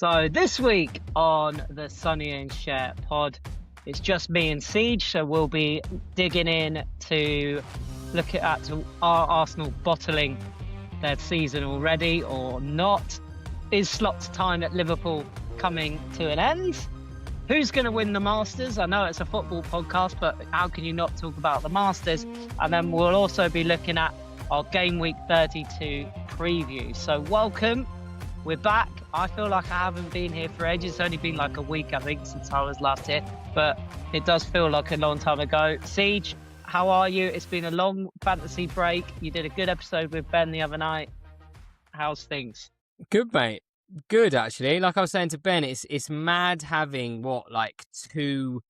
So this week on the Sonny and Cher pod, it's just me and Siege. So we'll be digging in to look at our Arsenal bottling their season already or not. Is Slot's time at Liverpool coming to an end? Who's going to win the Masters? I know it's a football podcast, but how can you not talk about the Masters? And then we'll also be looking at our Game Week 32 preview. So welcome. We're back. I feel like I haven't been here for ages. It's only been like a week, I think, since I was last here. But it does feel like a long time ago. Siege, how are you? It's been a long fantasy break. You did a good episode with Ben the other night. How's things? Good, mate. Good, actually. Like I was saying to Ben, it's mad having, two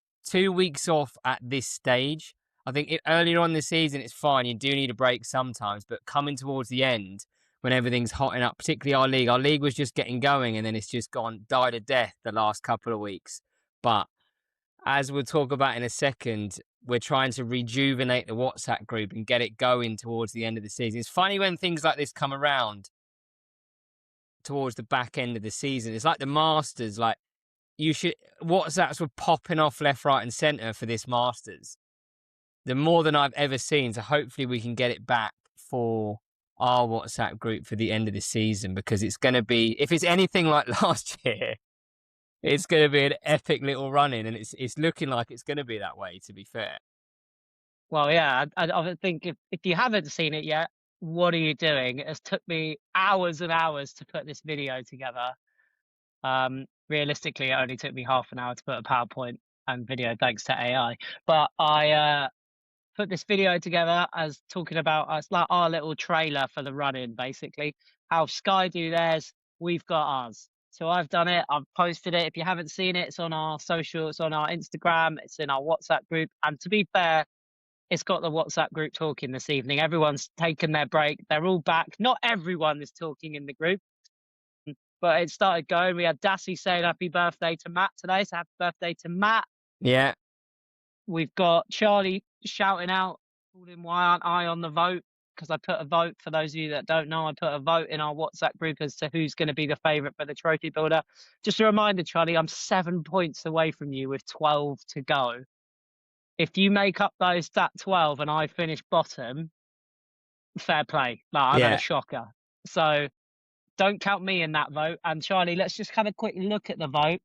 weeks off at this stage. I think earlier on this season, it's fine. You do need a break sometimes. But coming towards the end, when everything's hotting up, particularly our league was just getting going and then it's just died a death the last couple of weeks. But as we'll talk about in a second, we're trying to rejuvenate the WhatsApp group and get it going towards the end of the season. It's funny when things like this come around towards the back end of the season. It's like the Masters, WhatsApps were popping off left, right and centre for this Masters. The more than I've ever seen. So hopefully we can get it back for our WhatsApp group for the end of the season, because it's going to be, if it's anything like last year, it's going to be an epic little run-in, and it's looking like it's going to be that way, to be fair. Well, yeah, I think if you haven't seen it yet, what are you doing? It has took me hours and hours to put this video together. Realistically, it only took me half an hour to put a PowerPoint and video thanks to AI. But I put this video together as talking about us, like our little trailer for the run-in, basically. How Sky do theirs, we've got ours. So I've done it. I've posted it. If you haven't seen it, it's on our social, it's on our Instagram, it's in our WhatsApp group. And to be fair, it's got the WhatsApp group talking this evening. Everyone's taken their break. They're all back. Not everyone is talking in the group, but it started going. We had Dassy saying happy birthday to Matt today. So happy birthday to Matt. Yeah. We've got Charlie shouting out, calling why aren't I on the vote? Because I put a vote, for those of you that don't know, I put a vote in our WhatsApp group as to who's going to be the favourite for the trophy builder. Just a reminder, Charlie, I'm 7 points away from you with 12 to go. If you make up that 12 and I finish bottom, fair play. I've had a shocker. So don't count me in that vote. And Charlie, let's just have a quick look at the vote.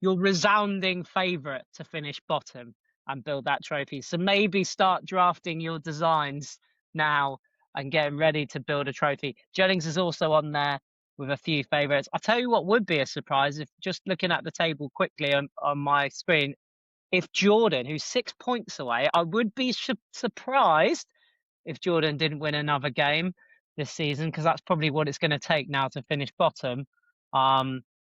Your resounding favourite to finish bottom and build that trophy. So maybe start drafting your designs now and getting ready to build a trophy. Jennings is also on there with a few favourites. I'll tell you what would be a surprise, if just looking at the table quickly on my screen, if Jordan, who's 6 points away, I would be surprised if Jordan didn't win another game this season, because that's probably what it's going to take now to finish bottom.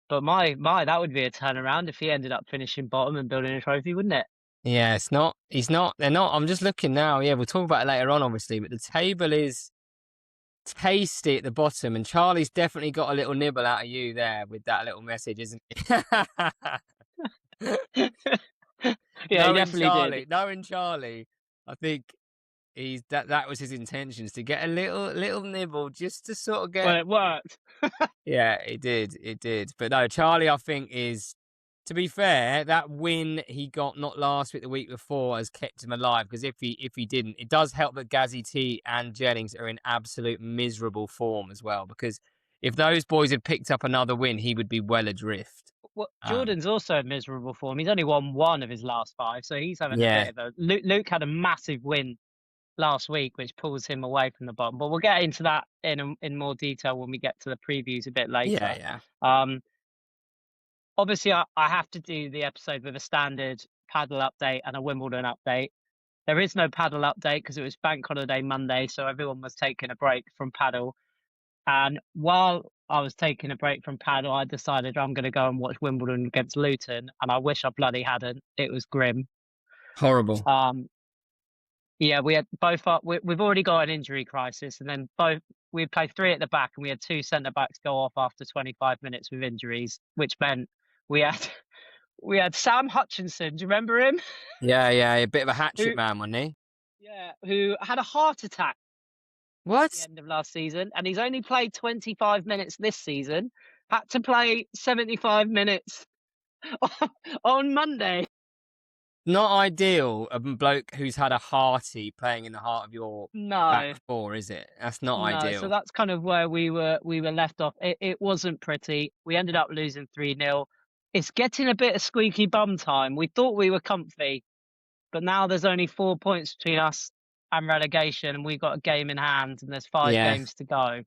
But my, that would be a turnaround if he ended up finishing bottom and building a trophy, wouldn't it? Yeah, they're not. I'm just looking now. Yeah, we'll talk about it later on, obviously, but the table is tasty at the bottom, and Charlie's definitely got a little nibble out of you there with that little message, isn't he? Yeah, he definitely did. Knowing Charlie, I think that was his intentions, to get a little nibble just to sort of get. Well, it worked. Yeah, it did. But no, Charlie, I think, is, to be fair, that win he got not last week, the week before, has kept him alive. Because if he didn't, it does help that Gazzy T and Jennings are in absolute miserable form as well. Because if those boys had picked up another win, he would be well adrift. Well, Jordan's also in miserable form. He's only won 1 of his last 5, so he's having a bit of a. Luke had a massive win last week, which pulls him away from the bottom. But we'll get into that in more detail when we get to the previews a bit later. Yeah. Obviously, I have to do the episode with a standard paddle update and a Wimbledon update. There is no paddle update because it was bank holiday Monday, so everyone was taking a break from paddle. And while I was taking a break from paddle, I decided I'm going to go and watch Wimbledon against Luton, and I wish I bloody hadn't. It was grim. Horrible. Yeah, we had both up. We've already got an injury crisis, and then we played 3 at the back, and we had 2 centre backs go off after 25 minutes with injuries, which meant we had Sam Hutchinson. Do you remember him? Yeah, a bit of a hatchet man, wasn't he? Yeah, who had a heart attack. What? At the end of last season, and he's only played 25 minutes this season. Had to play 75 minutes on Monday. Not ideal. A bloke who's had a hearty playing in the heart of your back No, four, is it? That's not no. So ideal. that's kind of where we were left off. It wasn't pretty. We ended up losing 3-0. It's getting a bit of squeaky bum time. We thought we were comfy, but now there's only 4 points between us and relegation, and we've got a game in hand, and there's 5 Yeah. games to go.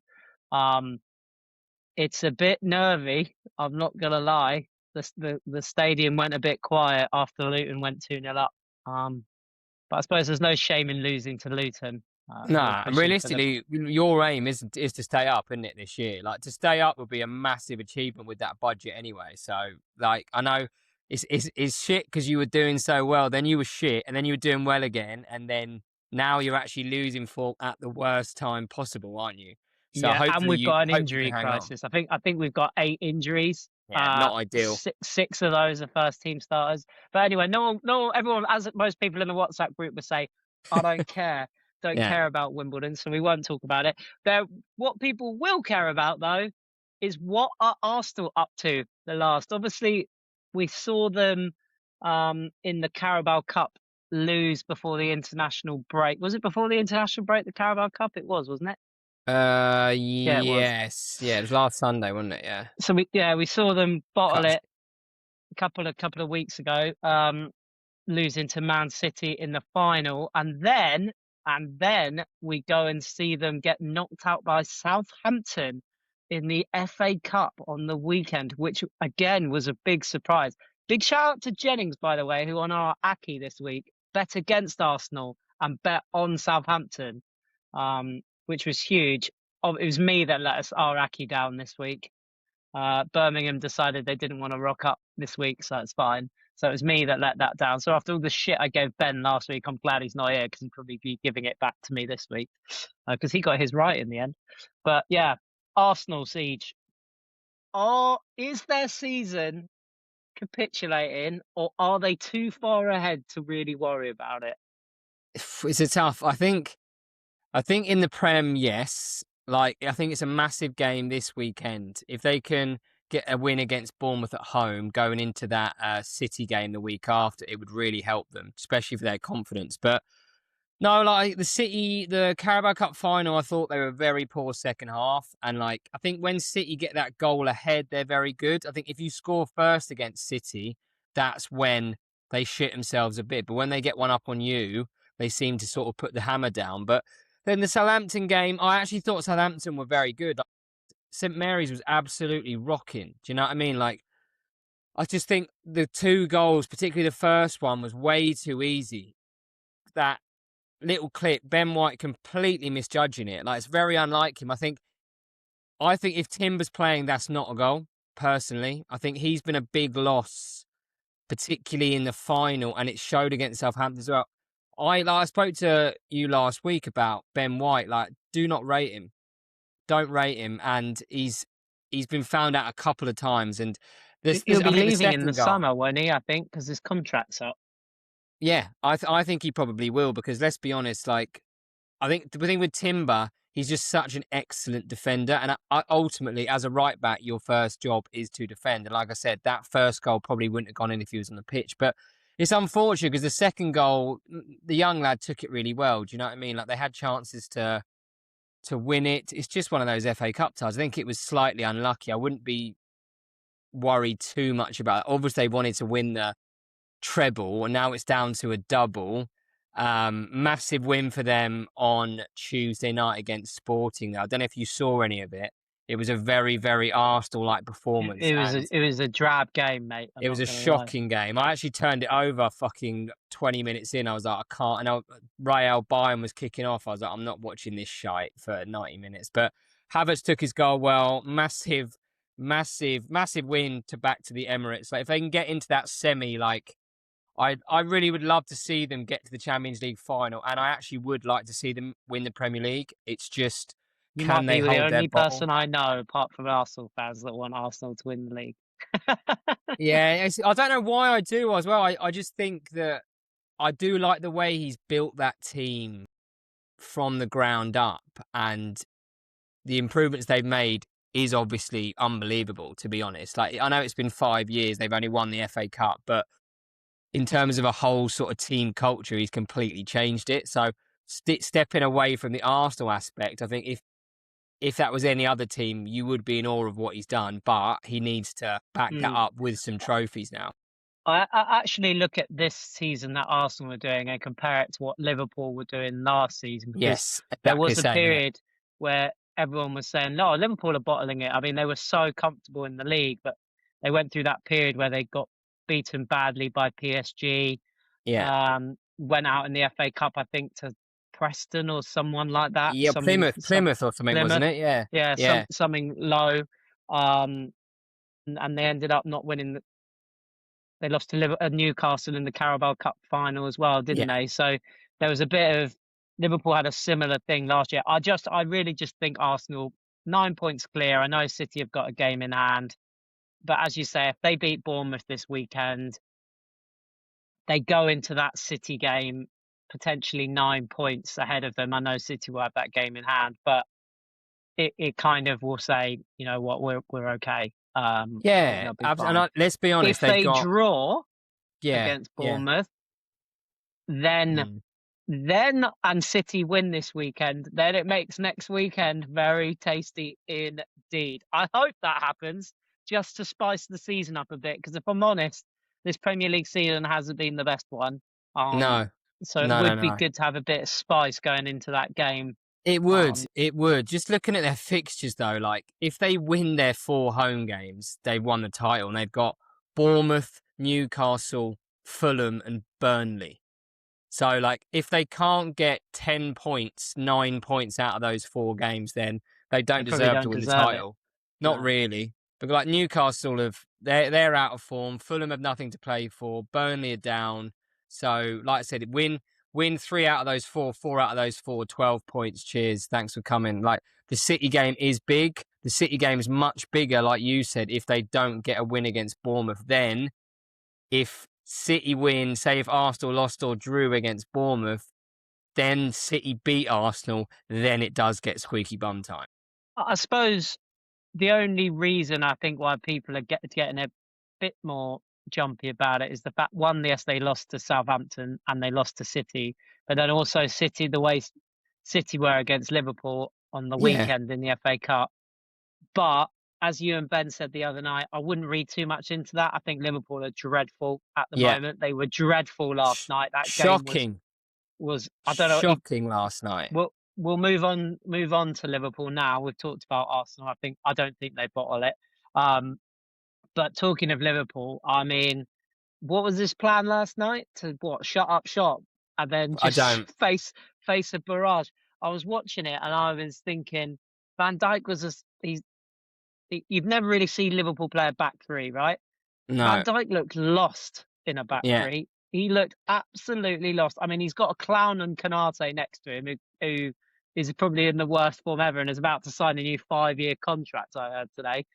It's a bit nervy. I'm not gonna lie. The stadium went a bit quiet after Luton went 2-0 up. But I suppose there's no shame in losing to Luton. We're Nah, and pushing for the. realistically, your aim is to stay up, isn't it, this year? Like, to stay up would be a massive achievement with that budget anyway. So, like, I know it's shit because you were doing so well, then you were shit, and then you were doing well again, and then now you're actually losing form at the worst time possible, aren't you? So Yeah, and we've got an hopefully you injury hang on. crisis. I think we've got 8 injuries. Yeah, not ideal. Six of those are first team starters. But anyway, no, everyone, as most people in the WhatsApp group would say, I don't care, don't Yeah. care about Wimbledon, so we won't talk about it. What people will care about though is what are Arsenal up to the last. Obviously, we saw them in the Carabao Cup lose before the international break. Was it before the international break? The Carabao Cup, it was, wasn't it? Yeah, it was. Yes. Yeah, it was last Sunday, wasn't it? Yeah. So we saw them bottle Cut. it a couple of weeks ago, losing to Man City in the final, and then we go and see them get knocked out by Southampton in the FA Cup on the weekend, which again was a big surprise. Big shout out to Jennings, by the way, who on our Aki this week bet against Arsenal and bet on Southampton, which was huge. Oh, it was me that let us our Aki down this week. Birmingham decided they didn't want to rock up this week, so it's fine. So it was me that let that down. So after all the shit I gave Ben last week, I'm glad he's not here because he'd probably be giving it back to me this week because he got his right in the end. But yeah, Arsenal siege. Is their season capitulating, or are they too far ahead to really worry about it? It's a tough. I think in the Prem, yes. Like, I think it's a massive game this weekend. If they can get a win against Bournemouth at home going into that City game the week after, it would really help them, especially for their confidence. But no, like the Carabao Cup final, I thought they were a very poor second half. And like, I think when City get that goal ahead, they're very good. I think if you score first against City, that's when they shit themselves a bit. But when they get one up on you, they seem to sort of put the hammer down. But then the Southampton game, I actually thought Southampton were very good. Like, St Mary's was absolutely rocking. Do you know what I mean? Like, I just think the 2 goals, particularly the first one, was way too easy. That little clip, Ben White completely misjudging it. Like, it's very unlike him. I think if Timber's playing, that's not a goal, personally. I think he's been a big loss, particularly in the final, and it showed against Southampton as well. I spoke to you last week about Ben White. Like, do not rate him. Don't rate him. And he's been found out a couple of times. And He'll be I think the leaving in the second goal. summer, won't he? I think because his contract's up. Yeah, I think he probably will, because let's be honest, like, I think the thing with Timber, he's just such an excellent defender. And ultimately, as a right back, your first job is to defend. And like I said, that first goal probably wouldn't have gone in if he was on the pitch. But it's unfortunate because the second goal, the young lad took it really well. Do you know what I mean? Like, they had chances to win it. It's just one of those FA Cup ties. I think it was slightly unlucky. I wouldn't be worried too much about it. Obviously, they wanted to win the treble, and now it's down to a double. Massive win for them on Tuesday night against Sporting. I don't know if you saw any of it. It was a very, very Arsenal-like performance. It was a drab game, mate. It was a shocking game. I actually turned it over fucking 20 minutes in. I was like, I can't. And Rael Bayern was kicking off. I was like, I'm not watching this shite for 90 minutes. But Havertz took his goal well. Massive win back to the Emirates. Like, if they can get into that semi, like, I really would love to see them get to the Champions League final, and I actually would like to see them win the Premier League. It's just, You can might they be hold the their only bottle? person I know, apart from Arsenal fans, that want Arsenal to win the league. Yeah, I don't know why I do as well. I just think that I do like the way he's built that team from the ground up, and the improvements they've made is obviously unbelievable, to be honest. Like, I know it's been 5 years, they've only won the FA Cup, but in terms of a whole sort of team culture, he's completely changed it. So stepping away from the Arsenal aspect, I think if that was any other team, you would be in awe of what he's done, but he needs to back that Mm. up with some trophies now. I actually look at this season that Arsenal were doing and compare it to what Liverpool were doing last season, because Yes, there exactly was the a same, innit? period where everyone was saying, "No, Liverpool are bottling it." I mean, they were so comfortable in the league, but they went through that period where they got beaten badly by PSG. Yeah. Went out in the FA Cup, I think, to Preston or someone like that. Yeah, Some Plymouth or something, wasn't Plymouth, it? Yeah. yeah, Yeah. something low. And they ended up not winning. They lost to Newcastle in the Carabao Cup final as well, didn't Yeah. they? So there was a bit of Liverpool had a similar thing last year. I really just think Arsenal 9 points clear. I know City have got a game in hand, but as you say, if they beat Bournemouth this weekend, they go into that City game potentially 9 points ahead of them. I know City will have that game in hand, but it kind of will say, you know what, we're okay. I think Yeah. they'll be And fine. let's be honest, If they've they got, draw yeah. against Yeah. Bournemouth, then Mm. and City win this weekend, then it makes next weekend very tasty indeed. I hope that happens just to spice the season up a bit, because if I'm honest, this Premier League season hasn't been the best one. Um, No. so it No, no, would be no. good to have a bit of spice going into that game. It would. Um, It would. Just looking at their fixtures, though, like if they win their 4 home games, they've won the title, and they've got Bournemouth, Newcastle, Fulham, and Burnley. So, like, if they can't get 10 points, 9 points out of those 4 games, then they they don't probably deserve to don't win the deserve it. title. Not No. really. But like Newcastle they're out of form. Fulham have nothing to play for. Burnley are down. So, like I said, win 3 out of those 4, 4 out of those 4, 12 points. Cheers. Thanks for coming. Like, the City game is big. The City game is much bigger, like you said, if they don't get a win against Bournemouth. Then if City win, say if Arsenal lost or drew against Bournemouth, then City beat Arsenal, then it does get squeaky bum time. I suppose the only reason I think why people are getting a bit more jumpy about it is the fact, one, yes, they lost to Southampton and they lost to City, but then also City, the way City were against Liverpool on the Yeah, weekend in the FA Cup. But as you and Ben said the other night, I wouldn't read too much into that. I think Liverpool are dreadful at the yeah. moment. They were dreadful last night. That game Shocking. was I don't know. Shocking last night. We'll move on to Liverpool now. We've talked about Arsenal. I don't think they bottle it. Um, but talking of Liverpool, I mean, what was his plan last night? To what? Shut up shop and then I just don't face a barrage. I was watching it and I was thinking, Van Dijk was you've never really seen Liverpool play a back three, right? Van know. Dijk looked lost in a back Yeah, three. He looked absolutely lost. I mean, he's got a clown and Canate next to him who is probably in the worst form ever and is about to sign a new 5-year contract, I heard today,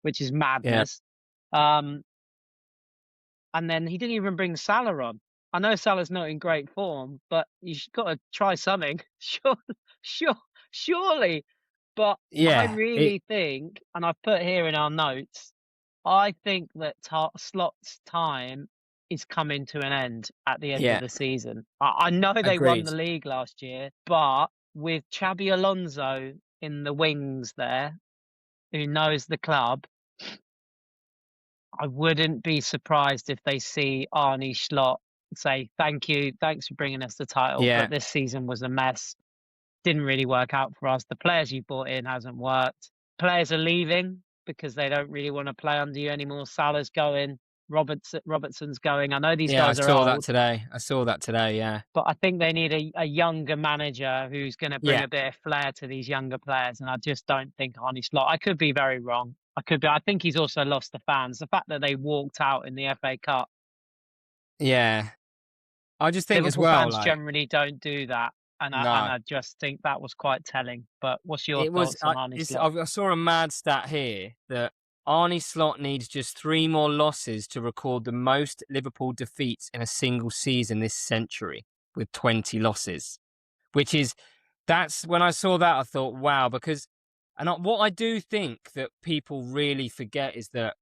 which is yeah, madness. Um, and then he didn't even bring Salah on. I know Salah's not in great form, but you've got to try something. Sure, surely. But I yeah. really think, and I've put here in our notes, I think that Slot's time is coming to an end at the end of Yeah. the season. I know they won Agreed. the league last year, but with Xabi Alonso in the wings there, who knows the club, I wouldn't be surprised if they see Arnie Slot say, "Thank you, thanks for bringing us the title, Yeah, but this season was a mess. Didn't really work out for us. The players you brought in hasn't worked. Players are leaving because they don't really want to play under you anymore. Salah's going, Robertson's going. I know these yeah. I guys are saw that old, today. Yeah, but I think they need a younger manager who's going to bring yeah, a bit of flair to these younger players. And I just don't think Arnie Slot. I could be very wrong. I could be. I think he's also lost the fans. The fact that they walked out in the FA Cup. yeah. I just think as Liverpool well, fans like, generally don't do that. And no. I just think that was quite telling. But what's your It was. thoughts on Arnie Slot? I saw a mad stat here that Arnie Slot needs just 3 more losses to record the most Liverpool defeats in a single season this century, with 20 losses. Which is, that's when I saw that I thought, wow, because And what I do think that people really forget is that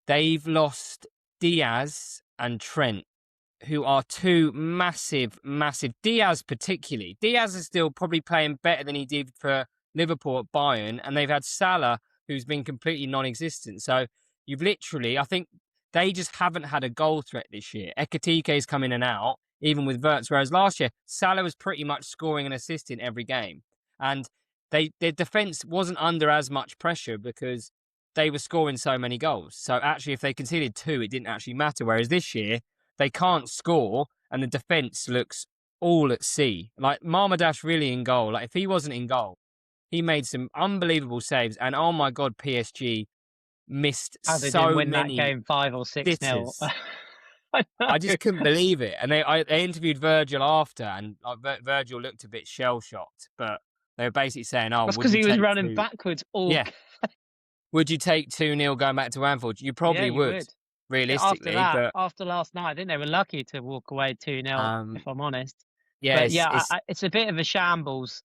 they've lost Diaz and Trent, who are two massive, massive. Diaz particularly. Diaz is still probably playing better than he did for Liverpool at Bayern, and they've had Salah, who's been completely non-existent. So you've literally, I think they just haven't had a goal threat this year. Ekatike's come in and out, even with Wirtz, whereas last year Salah was pretty much scoring and assisting every game, and their defense wasn't under as much pressure because they were scoring so many goals. So actually, if they conceded 2, it didn't actually matter. Whereas this year, they can't score, and the defense looks all at sea. Like Marmadash really in goal. Like if he wasn't in goal, he made some unbelievable saves. And oh my God, PSG missed How they didn't so win that many game 5 or 6-0. sitters. I I just couldn't know. believe it. And they interviewed Virgil after, and Virgil looked a bit shell shocked. But they were basically saying, "Oh, That's would because you he was take running 2?" backwards all. Yeah, would you take 2-0 going back to Anfield? You Yeah, probably you would, would. After realistically. that, But after last night, I think they were lucky to walk away 2-0, if um, I'm honest. yeah, But yeah, it's it's a bit of a shambles.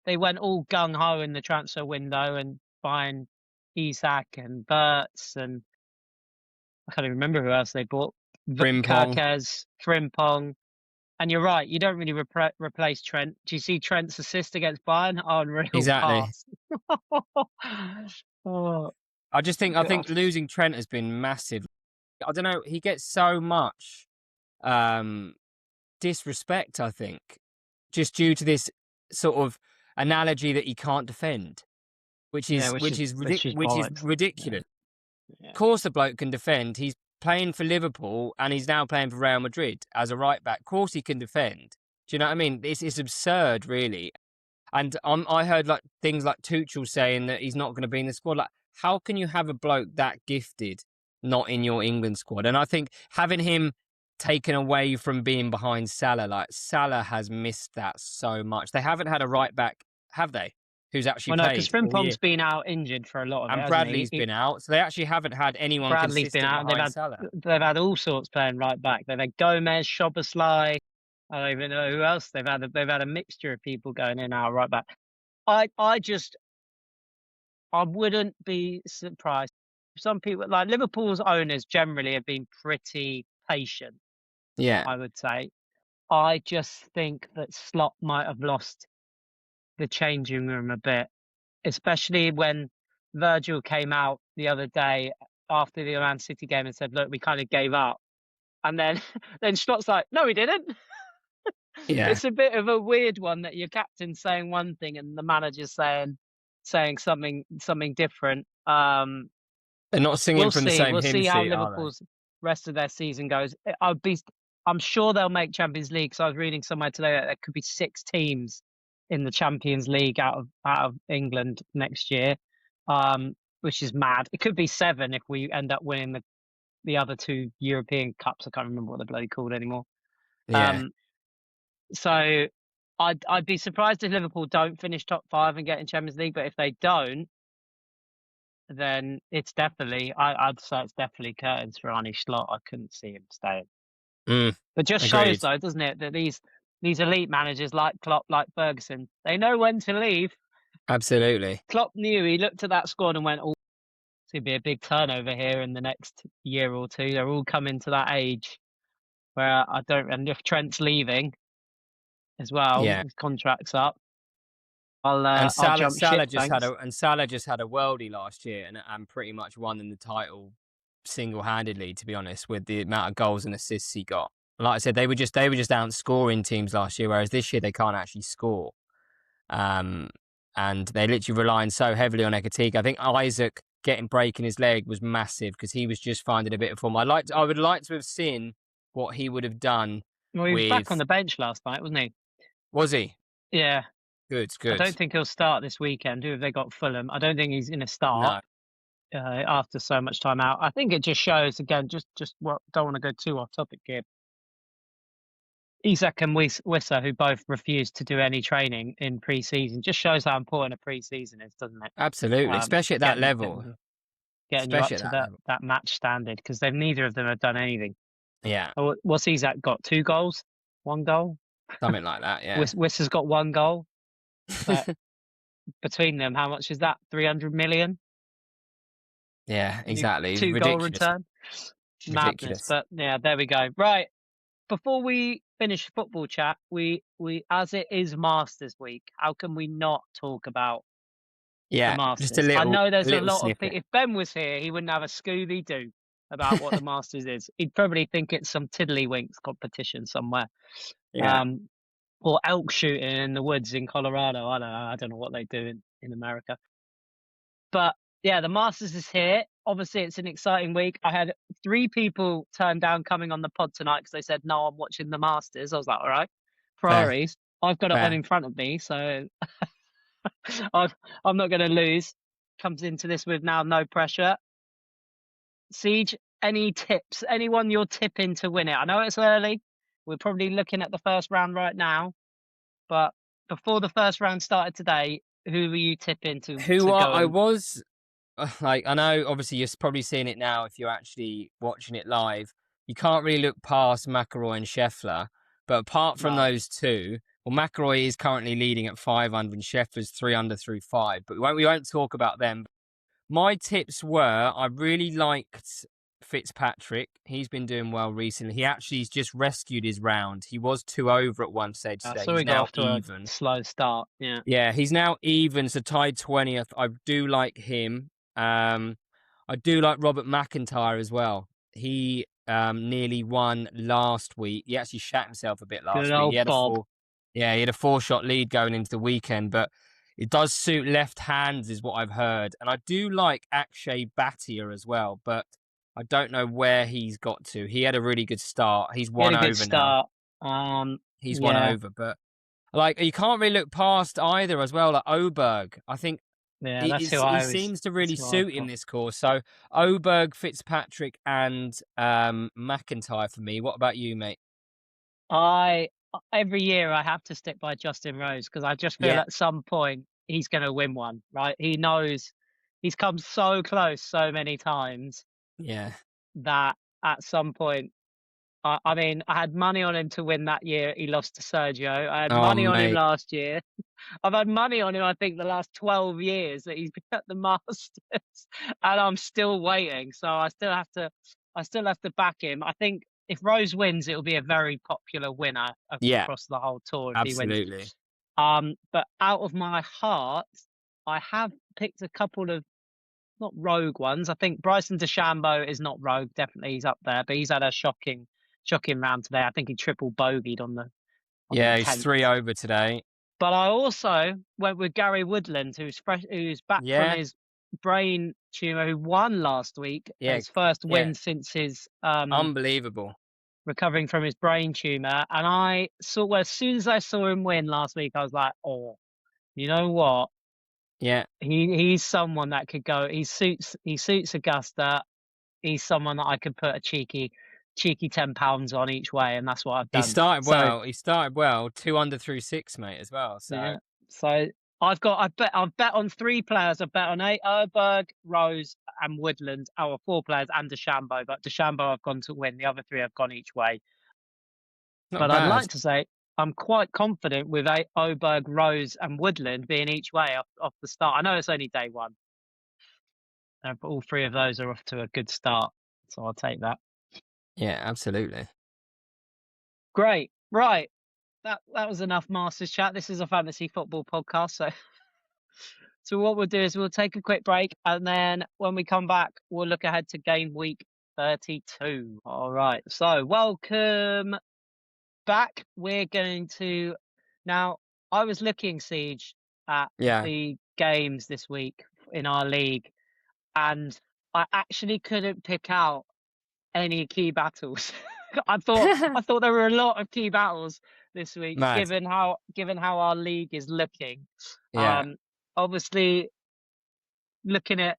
They went all gung ho in the transfer window and buying Isak and Burts, and I can't even remember who else they bought. Frimpong. Kirkez, Frimpong. And you're right, you don't really replace Trent. Do you see Trent's assist against Bayern? Unreal Exactly. pass. Oh, I think God. losing Trent has been massive. I don't know. He gets so much um, disrespect. I think just due to this sort of analogy that he can't defend, which Yeah, is which is which is bollocks. ridiculous. Yeah. Of course, the bloke can defend. He's playing for Liverpool and he's now playing for Real Madrid as a right back. Of course, he can defend. Do you know what I mean? It's absurd, really. And I heard like things like Tuchel saying that he's not going to be in the squad. Like, how can you have a bloke that gifted not in your England squad? And I think having him taken away from being behind Salah, like Salah has missed that so much. They haven't had a right back, have they? Who's actually Well, no, because played all year. Frimpong's been out injured for a lot of it, And hasn't Bradley's he? been out, so they actually haven't had anyone Bradley's been consistent out, and behind Salah. they've had all sorts playing right back. They've had Gomez, Szoboszlai. I don't even know who else they've had. They've had a mixture of people going in and out right back. I just I wouldn't be surprised. Some people like Liverpool's owners generally have been pretty patient, Yeah, I would say. I just think that Slot might have lost the changing room a bit, especially when Virgil came out the other day after the Man City game and said, "Look, we kind of gave up." And then then Slot's like, "No, we didn't." yeah. It's a bit of a weird one that your captain's saying one thing and the manager's saying something different. They're not singing We'll from the see. same We'll hymn see how sheet, are they? Liverpool's rest of their season goes. I'm sure they'll make Champions League. So I was reading somewhere today that there could be 6 teams in the Champions League out of England next year, which is mad. It could be 7 if we end up winning the other 2 European Cups. I can't remember what they're bloody called anymore. Yeah. Um, so I'd be surprised if Liverpool don't finish top 5 and get in Champions League. But if they don't, then it's definitely I'd say it's definitely curtains for Arnie Slot. I couldn't see him staying. Mm, But just shows agreed. though, doesn't it, that these elite managers like Klopp, like Ferguson, they know when to leave. Absolutely. Klopp knew, he looked at that squad and went, "Oh, it's gonna be a big turnover here in the next year or 2. They're all coming to that age where I don't, and if Trent's leaving as well, Yeah. his contract's up. And I'll Salah, jump ship, Salah just had thanks. a worldie last year and pretty much won them the title single handedly. To be honest, with the amount of goals and assists he got, like I said, they were just outscoring teams last year, whereas this year they can't actually score. Um, and they literally relying so heavily on Ekatike. I think Isaac breaking his leg was massive because he was just finding a bit of form. I would like to have seen what he would have done Well, he was back on with. the bench last night, wasn't he? Was he Yeah. good? I Good. don't think he'll start this weekend. Who have they got? Fulham. I don't think he's going to start No. after so much time out. I think it just shows again. Just what don't want to go too off topic here. Isak and Wissa, who both refused to do any training in pre-season, just shows how important a pre-season is, doesn't it? Absolutely, especially at that level. Getting you up Especially at to that level. that match standard, because they've neither of them have done anything. Yeah, Oh, what's Isak got? 2 goals, 1 goal. something like that. Yeah. Wissa's got 1 goal. But between them, how much is that? 300 million? Yeah, exactly. It's 2 goal ridiculous. return? Madness. Ridiculous. But yeah, there we go. Right. Before we finish football chat, we as it is Masters week, how can we not talk about the Yeah, just a Masters? I little know a there's a little lot of snippet. people. If Ben was here, he wouldn't have a Scooby Doo about what the Masters is. He'd probably think it's some tiddlywinks competition somewhere, Yeah. or elk shooting in the woods in Colorado. I don't know. I don't know what they do in America. But yeah, the Masters is here. Obviously, it's an exciting week. I had 3 people turn down coming on the pod tonight because they said, "No, I'm watching the Masters." I was like, "All right, Fair, priorities." I've got it on fair. in front of me, so I've, I'm not going to lose. Comes into this with now no pressure. Siege, any tips? Anyone you're tipping to win it? I know it's early. We're probably looking at the first round right now, but before the first round started today, who were you tipping Who to are go I and? was like, I know obviously you're probably seeing it now if you're actually watching it live. You can't really look past McIlroy and Scheffler, but apart from No, those two, well, McIlroy is currently leading at 500 and Scheffler's 3 under through 5, but we won't talk about them. My tips were I really liked Fitzpatrick. He's been doing well recently. He actually's just rescued his round. He was 2 over at one stage I today. saw He's he got now off to a even. slow start. Yeah, Yeah, he's now even, so tied 20th. I do like him. I do like Robert McIntyre as well. He nearly won last week. He actually shat himself a bit good last week. old Bob. He had a 4-shot lead going into the weekend, but it does suit left hands, is what I've heard. And I do like Akshay Bhatia as well, but I don't know where he's got to. He had a really good start. He's He had won a good over now. start. He's won Yeah, over, but like you can't really look past either as well. Like Oberg, I think yeah, he seems to that's really who I've suit in got. this course. So Oberg, Fitzpatrick, and McIntyre for me. What about you, mate? I Every year I have to stick by Justin Rose because I just feel Yeah, at some point he's going to win one. Right? He knows he's come so close so many times yeah. that at some point. I mean, I had money on him to win that year. He lost to Sergio. I had Oh, money on him mate. last year. I've had money on him, I think, the last 12 years that he's been at the Masters, and I'm still waiting. So I still have to back him. I think if Rose wins, it'll be a very popular winner Yeah, across the whole tour if he wins. absolutely. But out of my heart, I have picked a couple of not rogue ones. I think Bryson DeChambeau is not rogue. Definitely, he's up there, but he's had a shocking round today. I think he triple bogeyed on the Yeah, he's 10th. 3 over today. But I also went with Gary Woodland, who's back from Yeah, his brain tumor, who won last week, yeah, his first yeah. win since his Unbelievable. recovering from his brain tumor. And I saw, well, as soon as I saw him win last week, I was like, oh, you know what? Yeah, He's someone that could go. He suits Augusta. He's someone that I could put a cheeky £10 on each way, and that's what I've he done. started So well. He started well. 2 under through 6, mate, as well. So yeah, so I've bet on 3 players. I've bet on Oberg, Rose, and Woodland. Our 4 players and DeChambeau, but DeChambeau I've gone to win. The other 3 have gone each way. not But I'd bad. like to say I'm quite confident with Oberg, Rose, and Woodland being each way off the start. I know it's only day one, but all 3 of those are off to a good start, so I'll take that. Yeah, absolutely. Great, right. That was enough Masters chat. This is a fantasy football podcast, so what we'll do is we'll take a quick break, and then when we come back, we'll look ahead to game week 32. All right. So welcome back. We're going to now. I was looking Siege at Yeah. the games this week in our league, and I actually couldn't pick out any key battles. I thought there were a lot of key battles this week, Mad. given how our league is looking. Yeah. Obviously, looking at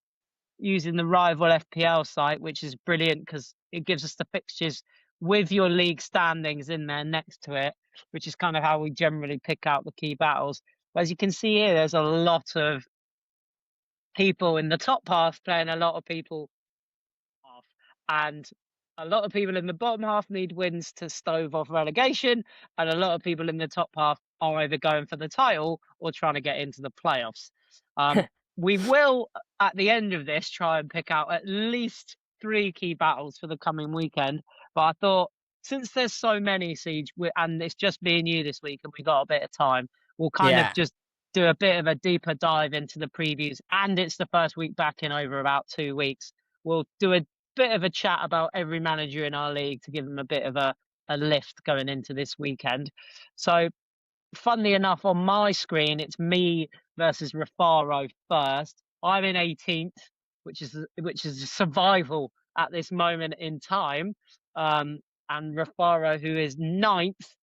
using the Rival FPL site, which is brilliant because it gives us the fixtures with your league standings in there next to it, which is kind of how we generally pick out the key battles. But as you can see here, there's a lot of people in the top half playing a lot of people half, and a lot of people in the bottom half need wins to stove off relegation, and a lot of people in the top half are either going for the title or trying to get into the playoffs. We will, at the end of this, try and pick out at least 3 key battles for the coming weekend. But I thought, since there's so many, Siege, and it's just me and you this week, and we got a bit of time, we'll kind of Yeah. just do a bit of a deeper dive into the previews. And it's the first week back in over about 2 weeks. We'll do a bit of a chat about every manager in our league to give them a bit of a lift going into this weekend. So, funnily enough, on my screen, it's me versus Rafaro first. I'm in 18th, which is survival at this moment in time. And Rafaro, who is 9th,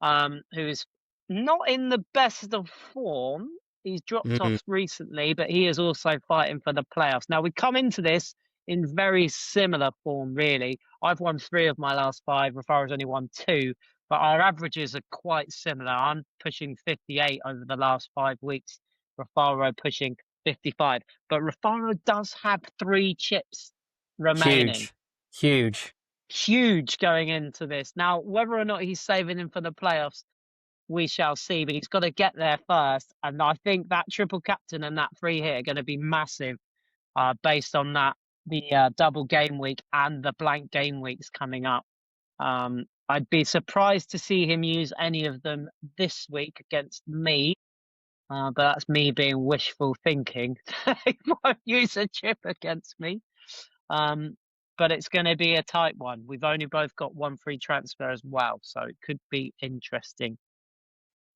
who is not in the best of form. He's dropped off recently, but he is also fighting for the playoffs. Now, we come into this in very similar form, really. I've won 3 of my last 5. Rafaro's only won 2, but our averages are quite similar. I'm pushing 58 over the last 5 weeks. Rafaro pushing 55. But Rafaro does have 3 chips remaining. Huge going into this. Now, whether or not he's saving him for the playoffs, we shall see, but he's got to get there first. And I think that triple captain and that free hit are going to be massive, based on that, the double game week and the blank game weeks coming up. I'd be surprised to see him use any of them this week against me, but that's me being wishful thinking. He won't use a chip against me. But it's going to be a tight one. We've only both got 1 free transfer as well, so it could be interesting.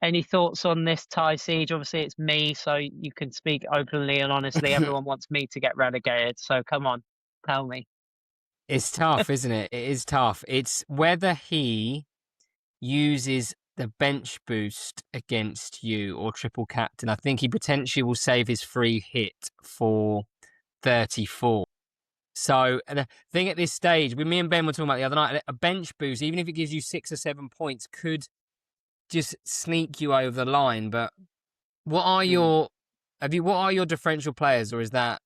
Any thoughts on this, Ty Siege? Obviously, it's me, so you can speak openly and honestly. Everyone wants me to get relegated, so come on, tell me. It's tough, isn't it? It is tough. It's whether he uses the bench boost against you or triple captain. I think he potentially will save his free hit for 34. So the thing at this stage, with me and Ben were talking about the other night, a bench boost, even if it gives you 6 or 7 points, could just sneak you over the line. But what are your differential players, or is that?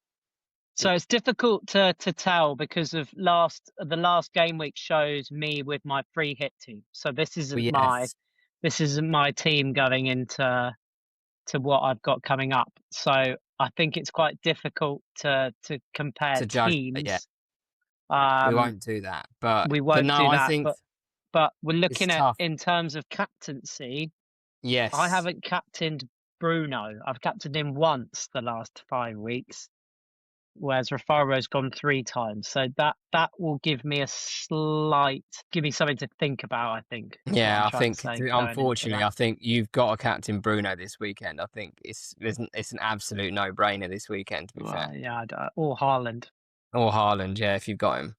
So it's difficult to tell because of the last game week shows me with my free hit team. So this isn't my team going into what I've got coming up. So I think it's quite difficult to compare judge, teams. We won't do that, but we won't do that. I think but we're looking at tough. in terms of captaincy. Yes, I haven't captained Bruno. I've captained him once the last 5 weeks, whereas Rafaro's gone 3 times. So that will give me something to think about, I think. Yeah, I think unfortunately, I think you've got a captain Bruno this weekend. I think it's an absolute no-brainer this weekend, to be fair. Yeah, or Haaland. Or Haaland, yeah, if you've got him.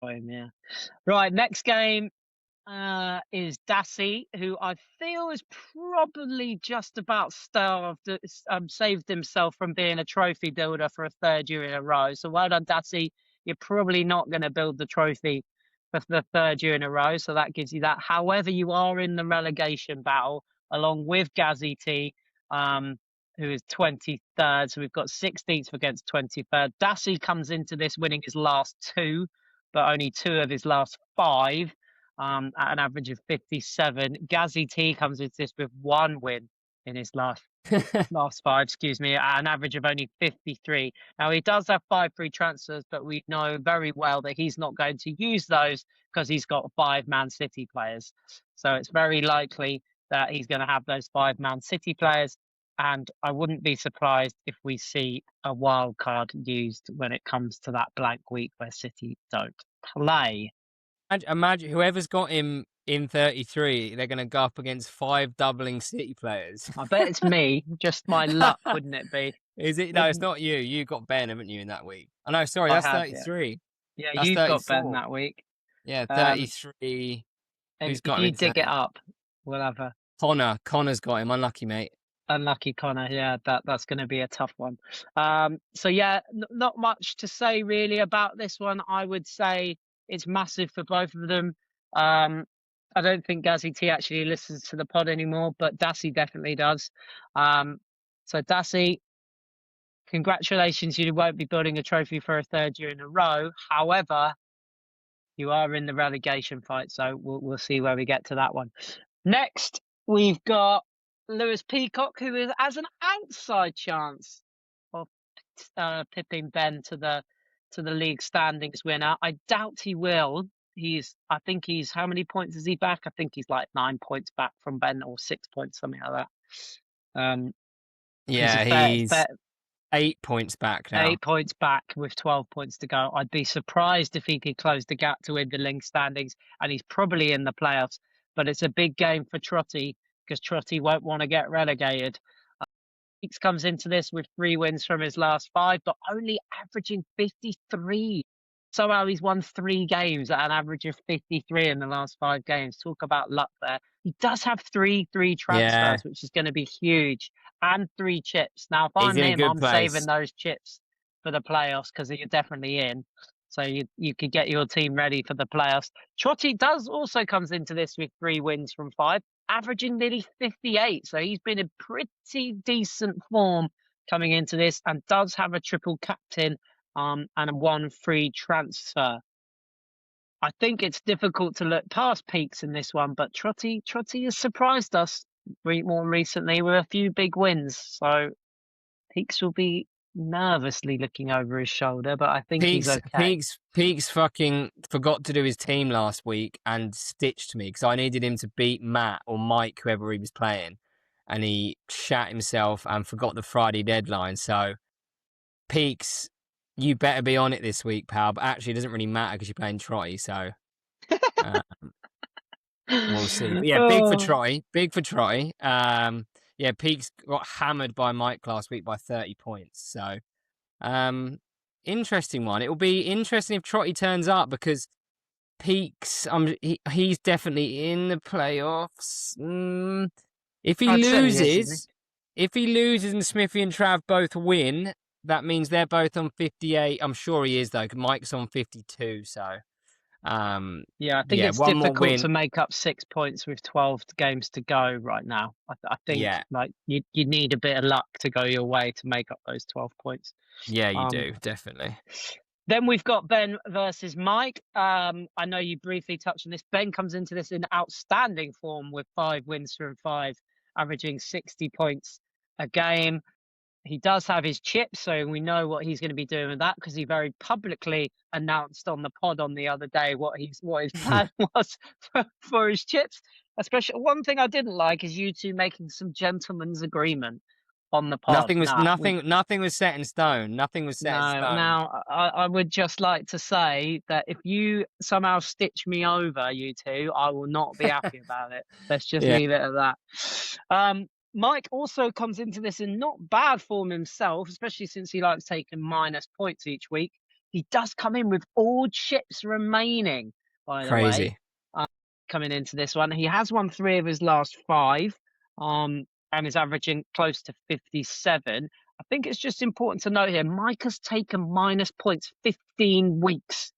Yeah. Right, next game is Dassi, who I feel is probably just about saved himself from being a trophy builder for a 3rd year in a row. So well done, Dassi. You're probably not going to build the trophy for the 3rd year in a row, so that gives you that. However, you are in the relegation battle along with Gazzy T, who is 23rd. So we've got 16th against 23rd. Dassi comes into this winning his last 2, but only 2 of his last 5. At an average of 57. Gazzy T comes into this with 1 win in his last 5, at an average of only 53. Now, he does have 5 free transfers, but we know very well that he's not going to use those because he's got 5 Man City players. So it's very likely that he's going to have those 5 Man City players. And I wouldn't be surprised if we see a wild card used when it comes to that blank week where City don't play. Imagine whoever's got him in 33, they're going to go up against 5 doubling City players. I bet it's me. Just my luck, wouldn't it be? Is it? No, it's not you. You got Ben, haven't you, in that week? Oh, no, sorry, that's 33. Yeah, you've got Ben that week. Yeah, 33. Who's got him? If you dig it up, we'll have a... Connor's got him. Unlucky, mate. Unlucky Connor. Yeah, that's going to be a tough one. So, yeah, not much to say really about this one. I would say it's massive for both of them. I don't think Gazzy T actually listens to the pod anymore, but Dassi definitely does. So Dassi, congratulations. You won't be building a trophy for a 3rd year in a row. However, you are in the relegation fight, so we'll see where we get to that one. Next, we've got Lewis Peacock, who has an outside chance of pipping Ben to the league standings winner. I doubt he will. I think he's, how many points is he back? I think he's like 9 points back from Ben, or 6 points, something like that. He's a Yeah, fair, he's 8 points back now. 8 points back with 12 points to go. I'd be surprised if he could close the gap to win the league standings, and he's probably in the playoffs. But it's a big game for Trotty, because Trotty won't want to get relegated. Weeks comes into this with 3 wins from his last 5, but only averaging 53. Somehow he's won 3 games at an average of 53 in the last 5 games. Talk about luck there. He does have 3 Yeah, transfers, which is going to be huge, and 3 chips. Now, if he's I'm in a him, good I'm saving place. those chips for the playoffs, because you're definitely in. So you could get your team ready for the playoffs. Trotty does also comes into this with 3 wins from 5, averaging nearly 58. So he's been in pretty decent form coming into this, and does have a triple captain and a 1 free transfer. I think it's difficult to look past Peaks in this one, but Trotty has surprised us more recently with a few big wins. So Peaks will be nervously looking over his shoulder, but I think he's okay. Peaks fucking forgot to do his team last week and stitched me because I needed him to beat Matt or Mike, whoever he was playing, and he shat himself and forgot the Friday deadline. So Peaks, you better be on it this week, pal. But actually, it doesn't really matter because you're playing Trotty, so uh, we'll see. But yeah, big for Oh. Trotty. Big for Trotty. Yeah, Peaks got hammered by Mike last week by 30 points. So interesting one. It will be interesting if Trotty turns up because Peaks, he's definitely in the playoffs. If he I'd say he is, isn't he? loses, and Smithy and Trav both win, that means they're both on 58. I'm sure he is though, 'cause Mike's on 52. So, Yeah, I think yeah, it's one more difficult win. to make up 6 points with 12 games to go right now. I think Yeah, like you need a bit of luck to go your way to make up those 12 points. yeah, you Um, do definitely. Then we've got Ben versus Mike. I know you briefly touched on this. Ben comes into this in outstanding form with 5 wins from 5, averaging 60 points a game. He does have his chips, so we know what he's going to be doing with that, because he very publicly announced on the pod on the other day what his plan was for his chips. Especially, one thing I didn't like is you two making some gentleman's agreement on the pod. Nothing was set in stone. Nothing was set in No. stone. Now, I would just like to say that if you somehow stitch me over, you two, I will not be happy about it. Let's just Yeah, leave it at that. Mike also comes into this in not bad form himself, especially since he likes taking minus points each week. He does come in with all chips remaining, by the way, crazy. coming into this one. He has won 3 of his last 5, and is averaging close to 57. I think it's just important to note here, Mike has taken minus points 15 weeks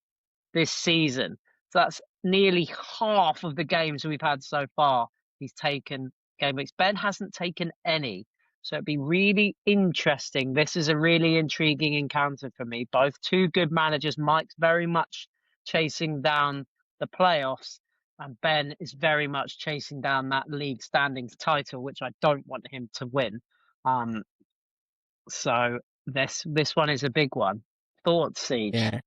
this season. So that's nearly half of the games we've had so far. He's taken game weeks. Ben hasn't taken any. So it'd be really interesting. This is a really intriguing encounter for me. Both 2 good managers. Mike's very much chasing down the playoffs, and Ben is very much chasing down that league standings title, which I don't want him to win. So this one is a big one. Thoughts, Siege? Yeah.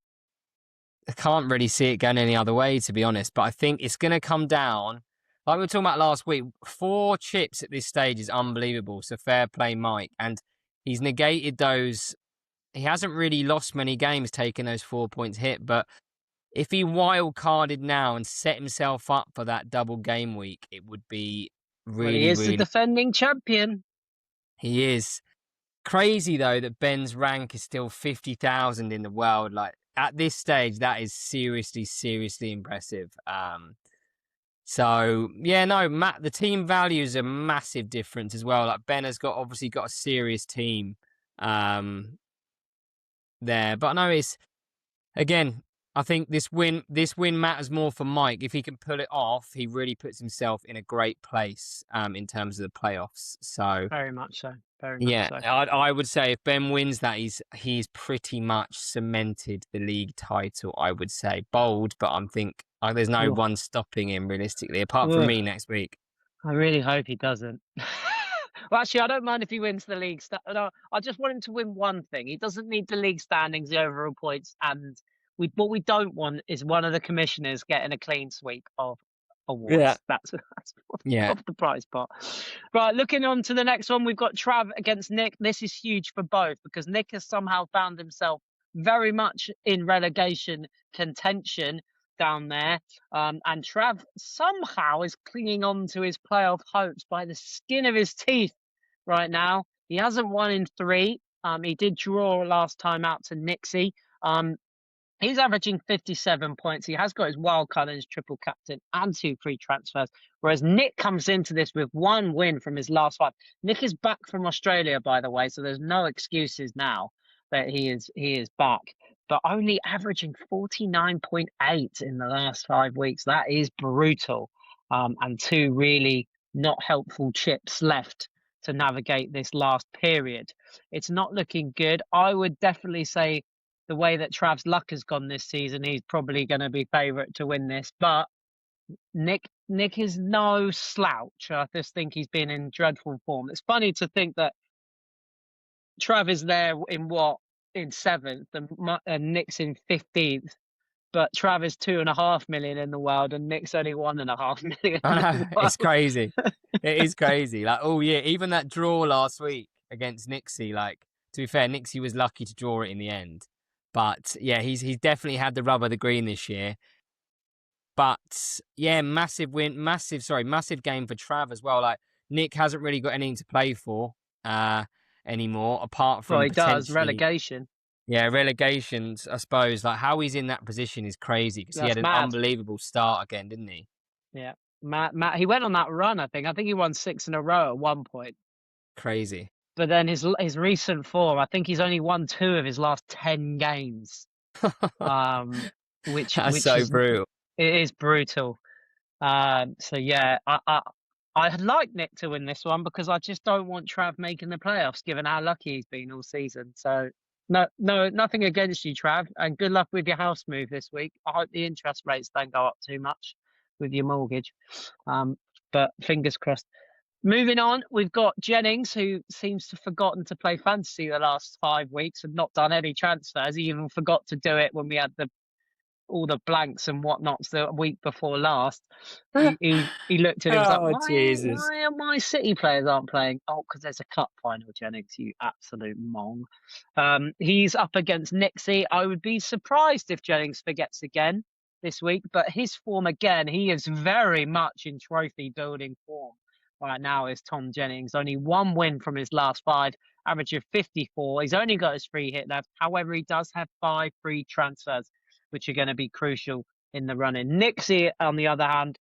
I can't really see it going any other way, to be honest. But I think it's going to come down, like we were talking about last week. 4 chips at this stage is unbelievable. So fair play, Mike. And he's negated those. He hasn't really lost many games taking those 4 points hit. But if he wild carded now and set himself up for that double game week, it would be Well, he really, is the really. defending champion. He is. Crazy though that Ben's rank is still 50,000 in the world. Like at this stage, that is seriously impressive. So yeah, no, Matt, the team values a massive difference as well. Like Ben has obviously got a serious team, there, but no, it's again. I think this win matters more for Mike. If he can pull it off, he really puts himself in a great place, in terms of the playoffs. So. Very much so. Very much Yeah, so. I would say if Ben wins that, he's pretty much cemented the league title. I would say bold, but there's no Ooh. one stopping him realistically, apart from Ooh. me next week. I really hope he doesn't. Well, actually, I don't mind if he wins the league. No, I just want him to win one thing. He doesn't need the league standings, the overall points, and what we don't want is one of the commissioners getting a clean sweep of Yeah. awards. That's Yeah. off the prize pot. Right, looking on to the next one, we've got Trav against Nick. This is huge for both because Nick has somehow found himself very much in relegation contention down there. And Trav somehow is clinging on to his playoff hopes by the skin of his teeth right now. He hasn't won in 3. He did draw last time out to Nixie. He's averaging 57 points. He has got his wild card and his triple captain and 2 free transfers. Whereas Nick comes into this with 1 win from his last 5. Nick is back from Australia, by the way, so there's no excuses now that he is back. But only averaging 49.8 in the last 5 weeks. That is brutal. And 2 really not helpful chips left to navigate this last period. It's not looking good. I would definitely say the way that Trav's luck has gone this season, he's probably going to be favourite to win this. But Nick is no slouch. I just think he's been in dreadful form. It's funny to think that Trav is there in 7th and Nick's in 15th. But Trav is 2.5 million in the world and Nick's only 1.5 million. I know, it's crazy. It is crazy. Like, oh yeah, even that draw last week against Nixie, like, to be fair, Nixie was lucky to draw it in the end. But yeah, he's definitely had the rub of the green this year. But yeah, massive game for Trav as well. Like, Nick hasn't really got anything to play for anymore, apart from he does potentially relegation. Yeah, relegations, I suppose. Like, how he's in that position is crazy because he had an unbelievable start again, didn't he? Yeah, Matt, he went on that run. I think he won 6 in a row at one point. Crazy. But then his recent form, I think he's only won 2 of his last 10 games. Which so is brutal. It is brutal. So yeah, I'd like Nick to win this one because I just don't want Trav making the playoffs, given how lucky he's been all season. So no, nothing against you, Trav, and good luck with your house move this week. I hope the interest rates don't go up too much with your mortgage. But fingers crossed. Moving on, we've got Jennings, who seems to have forgotten to play fantasy the last 5 weeks and not done any transfers. He even forgot to do it when we had all the blanks and whatnots the week before last. He looked at it and was like, why my City players aren't playing? Oh, because there's a cup final, Jennings, you absolute mong. He's up against Nixie. I would be surprised if Jennings forgets again this week, but his form again, he is very much in trophy building form right now is Tom Jennings. Only 1 win from his last 5, average of 54. He's only got his free hit left. However, he does have 5 free transfers, which are going to be crucial in the run-in. Nixie, on the other hand,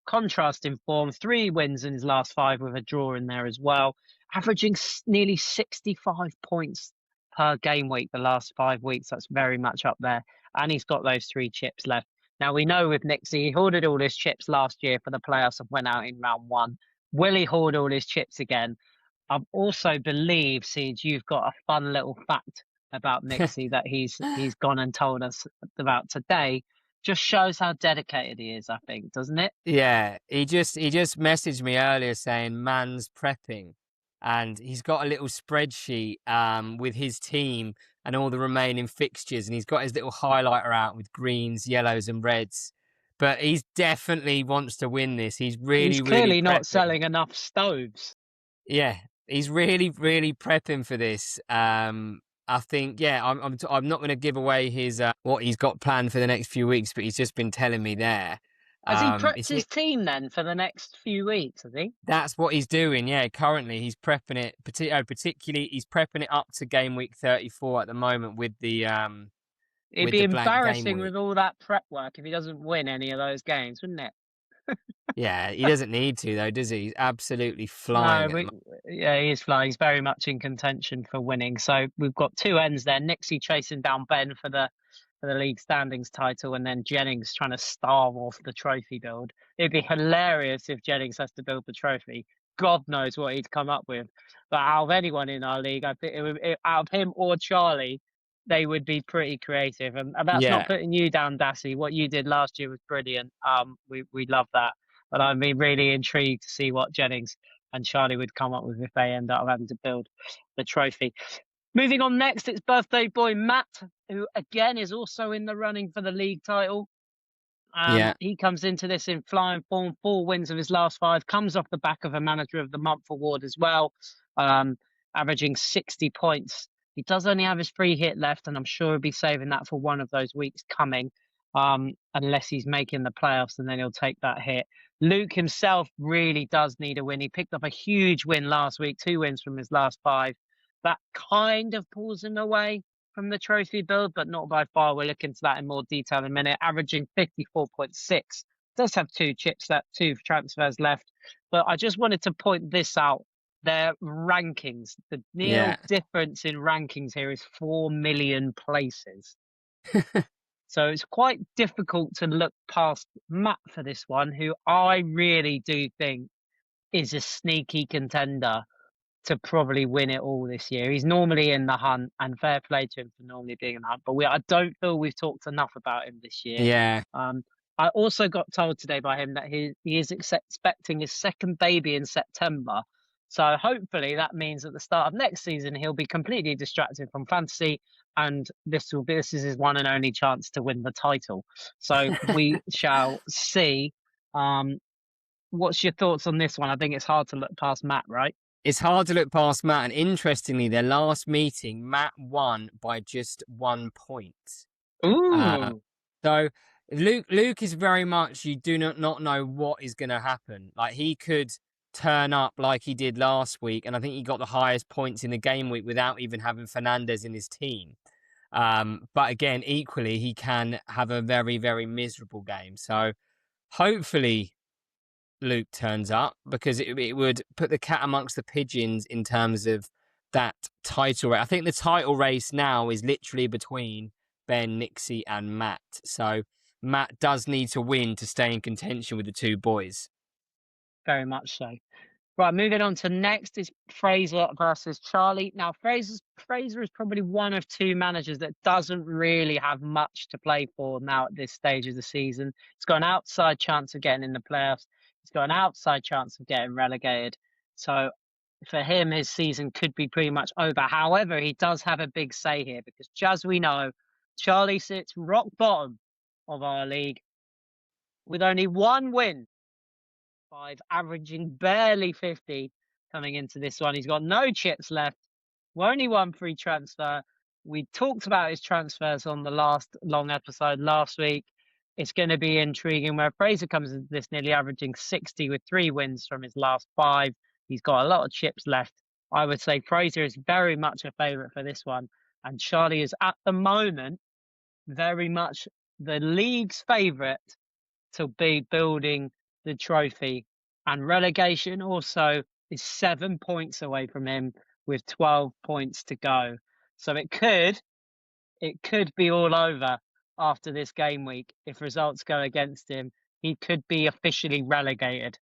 contrast in form, 3 wins in his last 5 with a draw in there as well, averaging nearly 65 points per game week the last 5 weeks. That's very much up there. And he's got those 3 chips left. Now, we know with Nixie, he hoarded all his chips last year for the playoffs and went out in round 1. Will he hoard all his chips again? I also believe, Siege, you've got a fun little fact about Nixie that he's gone and told us about today. Just shows how dedicated he is, I think, doesn't it? Yeah, he just messaged me earlier saying man's prepping, and he's got a little spreadsheet with his team and all the remaining fixtures, and he's got his little highlighter out with greens, yellows, and reds. But he's definitely wants to win this. He's clearly really not selling enough stoves. Yeah, he's really prepping for this. I think, yeah, I'm not going to give away his what he's got planned for the next few weeks, but he's just been telling me there. Has he prepped his team then for the next few weeks, has he? That's what he's doing, yeah. Currently, he's prepping it, particularly he's prepping it up to game week 34 at the moment with the It'd be embarrassing with all that prep work if he doesn't win any of those games, wouldn't it? Yeah, he doesn't need to, though, does he? He's absolutely flying. Yeah, he is flying. He's very much in contention for winning. So we've got 2 ends there. Nixie chasing down Ben for the league standings title, and then Jennings trying to starve off the trophy build. It'd be hilarious if Jennings has to build the trophy. God knows what he'd come up with. But out of anyone in our league, I think out of him or Charlie, they would be pretty creative. And that's not putting you down, Dassy. What you did last year was brilliant. We love that. But I'd be really intrigued to see what Jennings and Charlie would come up with if they end up having to build the trophy. Moving on next, it's birthday boy Matt, who again is also in the running for the league title. Yeah. He comes into this in flying form, 4 wins of his last 5, comes off the back of a Manager of the Month award as well, averaging 60 points. He does only have his free hit left, and I'm sure he'll be saving that for one of those weeks coming, unless he's making the playoffs, and then he'll take that hit. Luke himself really does need a win. He picked up a huge win last week, 2 wins from his last 5. That kind of pulls him away from the trophy build, but not by far. We'll look into that in more detail in a minute. Averaging 54.6. Does have 2 chips left, 2 transfers left. But I just wanted to point this out. Their rankings, the nil difference in rankings here is 4 million places. So it's quite difficult to look past Matt for this one, who I really do think is a sneaky contender to probably win it all this year. He's normally in the hunt, and fair play to him for normally being in the hunt. But I don't feel we've talked enough about him this year. Yeah. I also got told today by him that he is expecting his second baby in September. So hopefully that means at the start of next season he'll be completely distracted from fantasy, and this is his one and only chance to win the title. So we shall see. What's your thoughts on this one? I think it's hard to look past Matt, right? It's hard to look past Matt, and interestingly, their last meeting, Matt won by just 1 point. Ooh. So Luke is very much, you do not know what is going to happen. Like, he could turn up like he did last week, and I think he got the highest points in the game week without even having Fernandez in his team. But again, equally, he can have a very, very miserable game. So hopefully Luke turns up, because it would put the cat amongst the pigeons in terms of that title race. I think the title race now is literally between Ben, Nixie and Matt. So Matt does need to win to stay in contention with the 2 boys. Very much so. Right, moving on to next is Fraser versus Charlie. Now, Fraser is probably one of 2 managers that doesn't really have much to play for now at this stage of the season. He's got an outside chance of getting in the playoffs. He's got an outside chance of getting relegated. So for him, his season could be pretty much over. However, he does have a big say here, because as we know, Charlie sits rock bottom of our league with only 1 win, 5, averaging barely 50 coming into this one. He's got no chips left. Only 1 free transfer. We talked about his transfers on the last long episode last week. It's going to be intriguing where Fraser comes into this nearly averaging 60 with 3 wins from his last 5. He's got a lot of chips left. I would say Fraser is very much a favourite for this one. And Charlie is at the moment very much the league's favourite to be building the trophy, and relegation also is 7 points away from him with 12 points to go. So it could be all over after this game week. If results go against him, he could be officially relegated,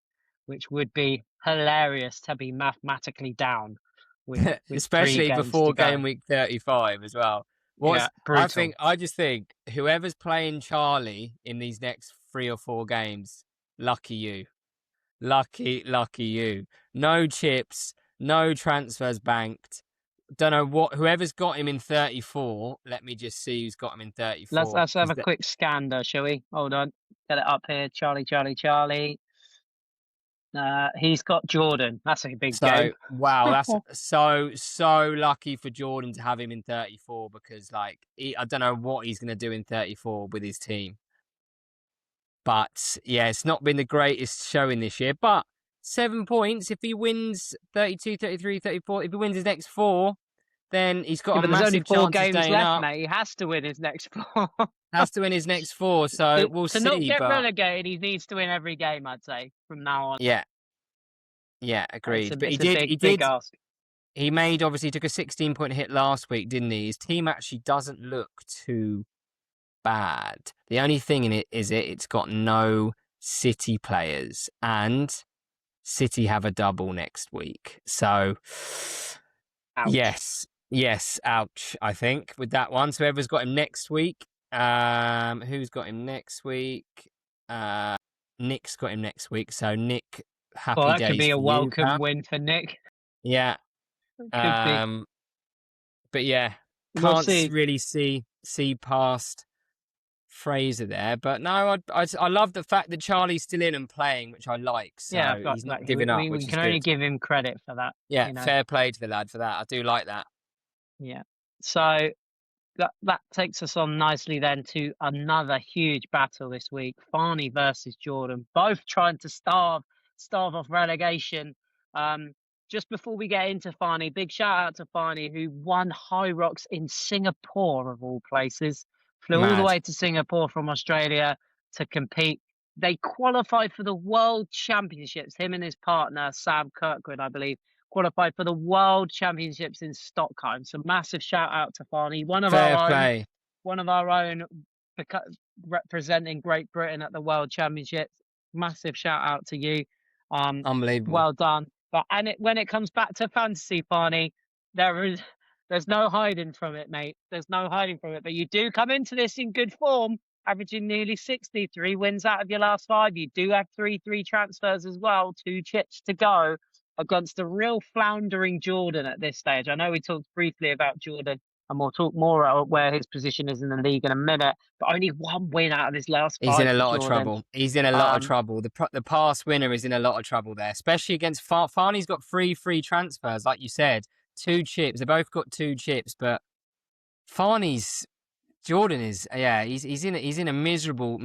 which would be hilarious to be mathematically down with especially 3 games before to go. game week 35 as well. Yeah, brutal. I just think whoever's playing Charlie in these next 3 or 4 games, lucky you. Lucky you. No chips, no transfers banked. Don't know whoever's got him in 34. Let me just see who's got him in 34. Let's have a quick scan though, shall we? Hold on. Get it up here. Charlie. He's got Jordan. That's a big game. Wow, that's so lucky for Jordan to have him in 34, because I don't know what he's going to do in 34 with his team. But yeah, it's not been the greatest showing this year. But 7 points, if he wins 32, 33, 34, if he wins his next 4, then he's got a massive chance of staying up. There's only 4 games left, mate. He has to win his next 4. Has to win his next 4, so we'll see. To not get relegated, he needs to win every game, I'd say, from now on. Yeah, agreed. But big ask. He took a 16-point hit last week, didn't he? His team actually doesn't look too bad. The only thing in it is it's got no City players, and City have a double next week. So, ouch. Yes, ouch, I think, with that one. So whoever's got him next week, who's got him next week? Nick's got him next week. So Nick happy Well, that could days be a for you, welcome pal. win for Nick. Yeah. It could be. But yeah, We'll can't see. really see past Fraser there. But no, I love the fact that Charlie's still in and playing, which I like. Yeah, So but he's not like, giving up, we which is can only good. give him credit for that, Yeah, you know. fair play to the lad for that. I do like that. Yeah. So that takes us on nicely then to another huge battle this week. Farney versus Jordan, both trying to starve off relegation. Um, just before we get into Farney, big shout out to Farney, who won High Rocks in Singapore of all places. Flew all the Mad. way to Singapore from Australia to compete. They qualified for the World Championships. Him and his partner Sam Kirkwood, I believe, qualified for the World Championships in Stockholm. So massive shout out to Farney, Fair play. one of our own, representing Great Britain at the World Championships. Massive shout out to you. Unbelievable. Well done. But when it comes back to fantasy, Farney, there's no hiding from it, mate. There's no hiding from it. But you do come into this in good form, averaging nearly 63 wins out of your last 5. You do have 3 transfers as well, 2 chips to go against a real floundering Jordan at this stage. I know we talked briefly about Jordan, and we'll talk more about where his position is in the league in a minute, but only 1 win out of his last He's in 5 a for lot of Jordan. trouble. He's in a lot of trouble. The past winner is in a lot of trouble there, especially against Farney's got 3 free transfers, like you said, 2 chips. They both got 2 chips, but Jordan is he's in a miserable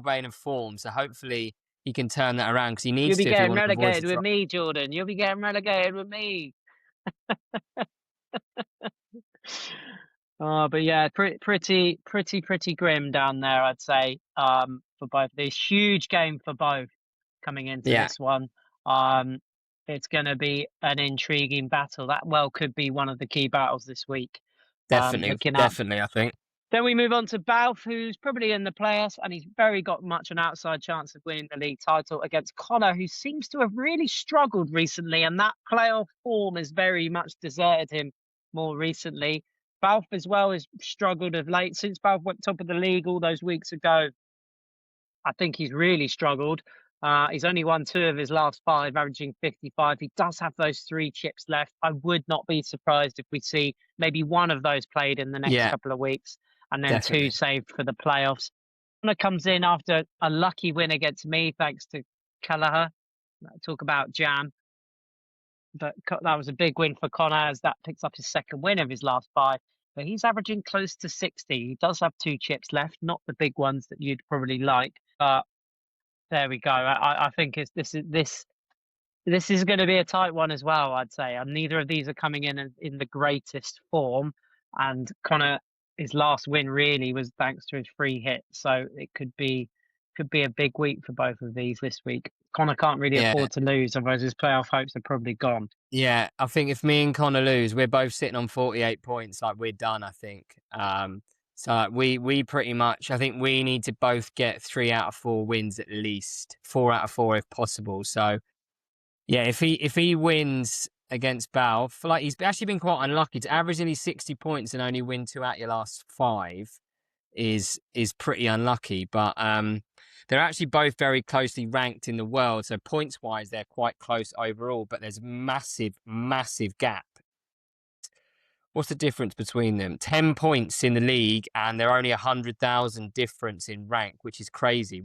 vein of form. So hopefully he can turn that around because he You'll needs be to if he getting wants to avoid relegated with me, Jordan. You'll be getting relegated with me. But yeah, pretty grim down there, I'd say. For both these, huge game for both coming into Yeah, this one. It's going to be an intriguing battle. That well could be one of the key battles this week. Looking up. definitely. I think. Then we move on to Balf, who's probably in the playoffs, and he's very got much an outside chance of winning the league title against Connor, who seems to have really struggled recently, and that playoff form has very much deserted him more recently. Balf as well has struggled of late. Since Balf went top of the league all those weeks ago, I think he's really struggled. He's only won 2 of his last 5, averaging 55. He does have those 3 chips left. I would not be surprised if we see maybe 1 of those played in the next Yeah, couple of weeks, and then 2 definitely. saved for the playoffs. Connor comes in after a lucky win against me, thanks to Kelleher. Talk about jam. But that was a big win for Connor, as that picks up his 2nd win of his last 5. But he's averaging close to 60. He does have 2 chips left, not the big ones that you'd probably like, but there we go. I think this is going to be a tight one as well, I'd say. And neither of these are coming in the greatest form. And Connor, his last win really was thanks to his free hit. So it could be a big week for both of these this week. Connor can't really Yeah. afford to lose, otherwise his playoff hopes are probably gone. Yeah, I think if me and Connor lose, we're both sitting on 48 points. Like we're done, I think. So like, we pretty much, I think we need to both get 3 out of 4 wins at least, 4 out of 4 if possible. So yeah, if he wins against Balf, like he's actually been quite unlucky to average nearly 60 points and only win 2 out your last 5 is pretty unlucky. But they're actually both very closely ranked in the world. So points wise, they're quite close overall, but there's massive gap. What's the difference between them? 10 points in the league, and they're only 100,000 difference in rank, which is crazy.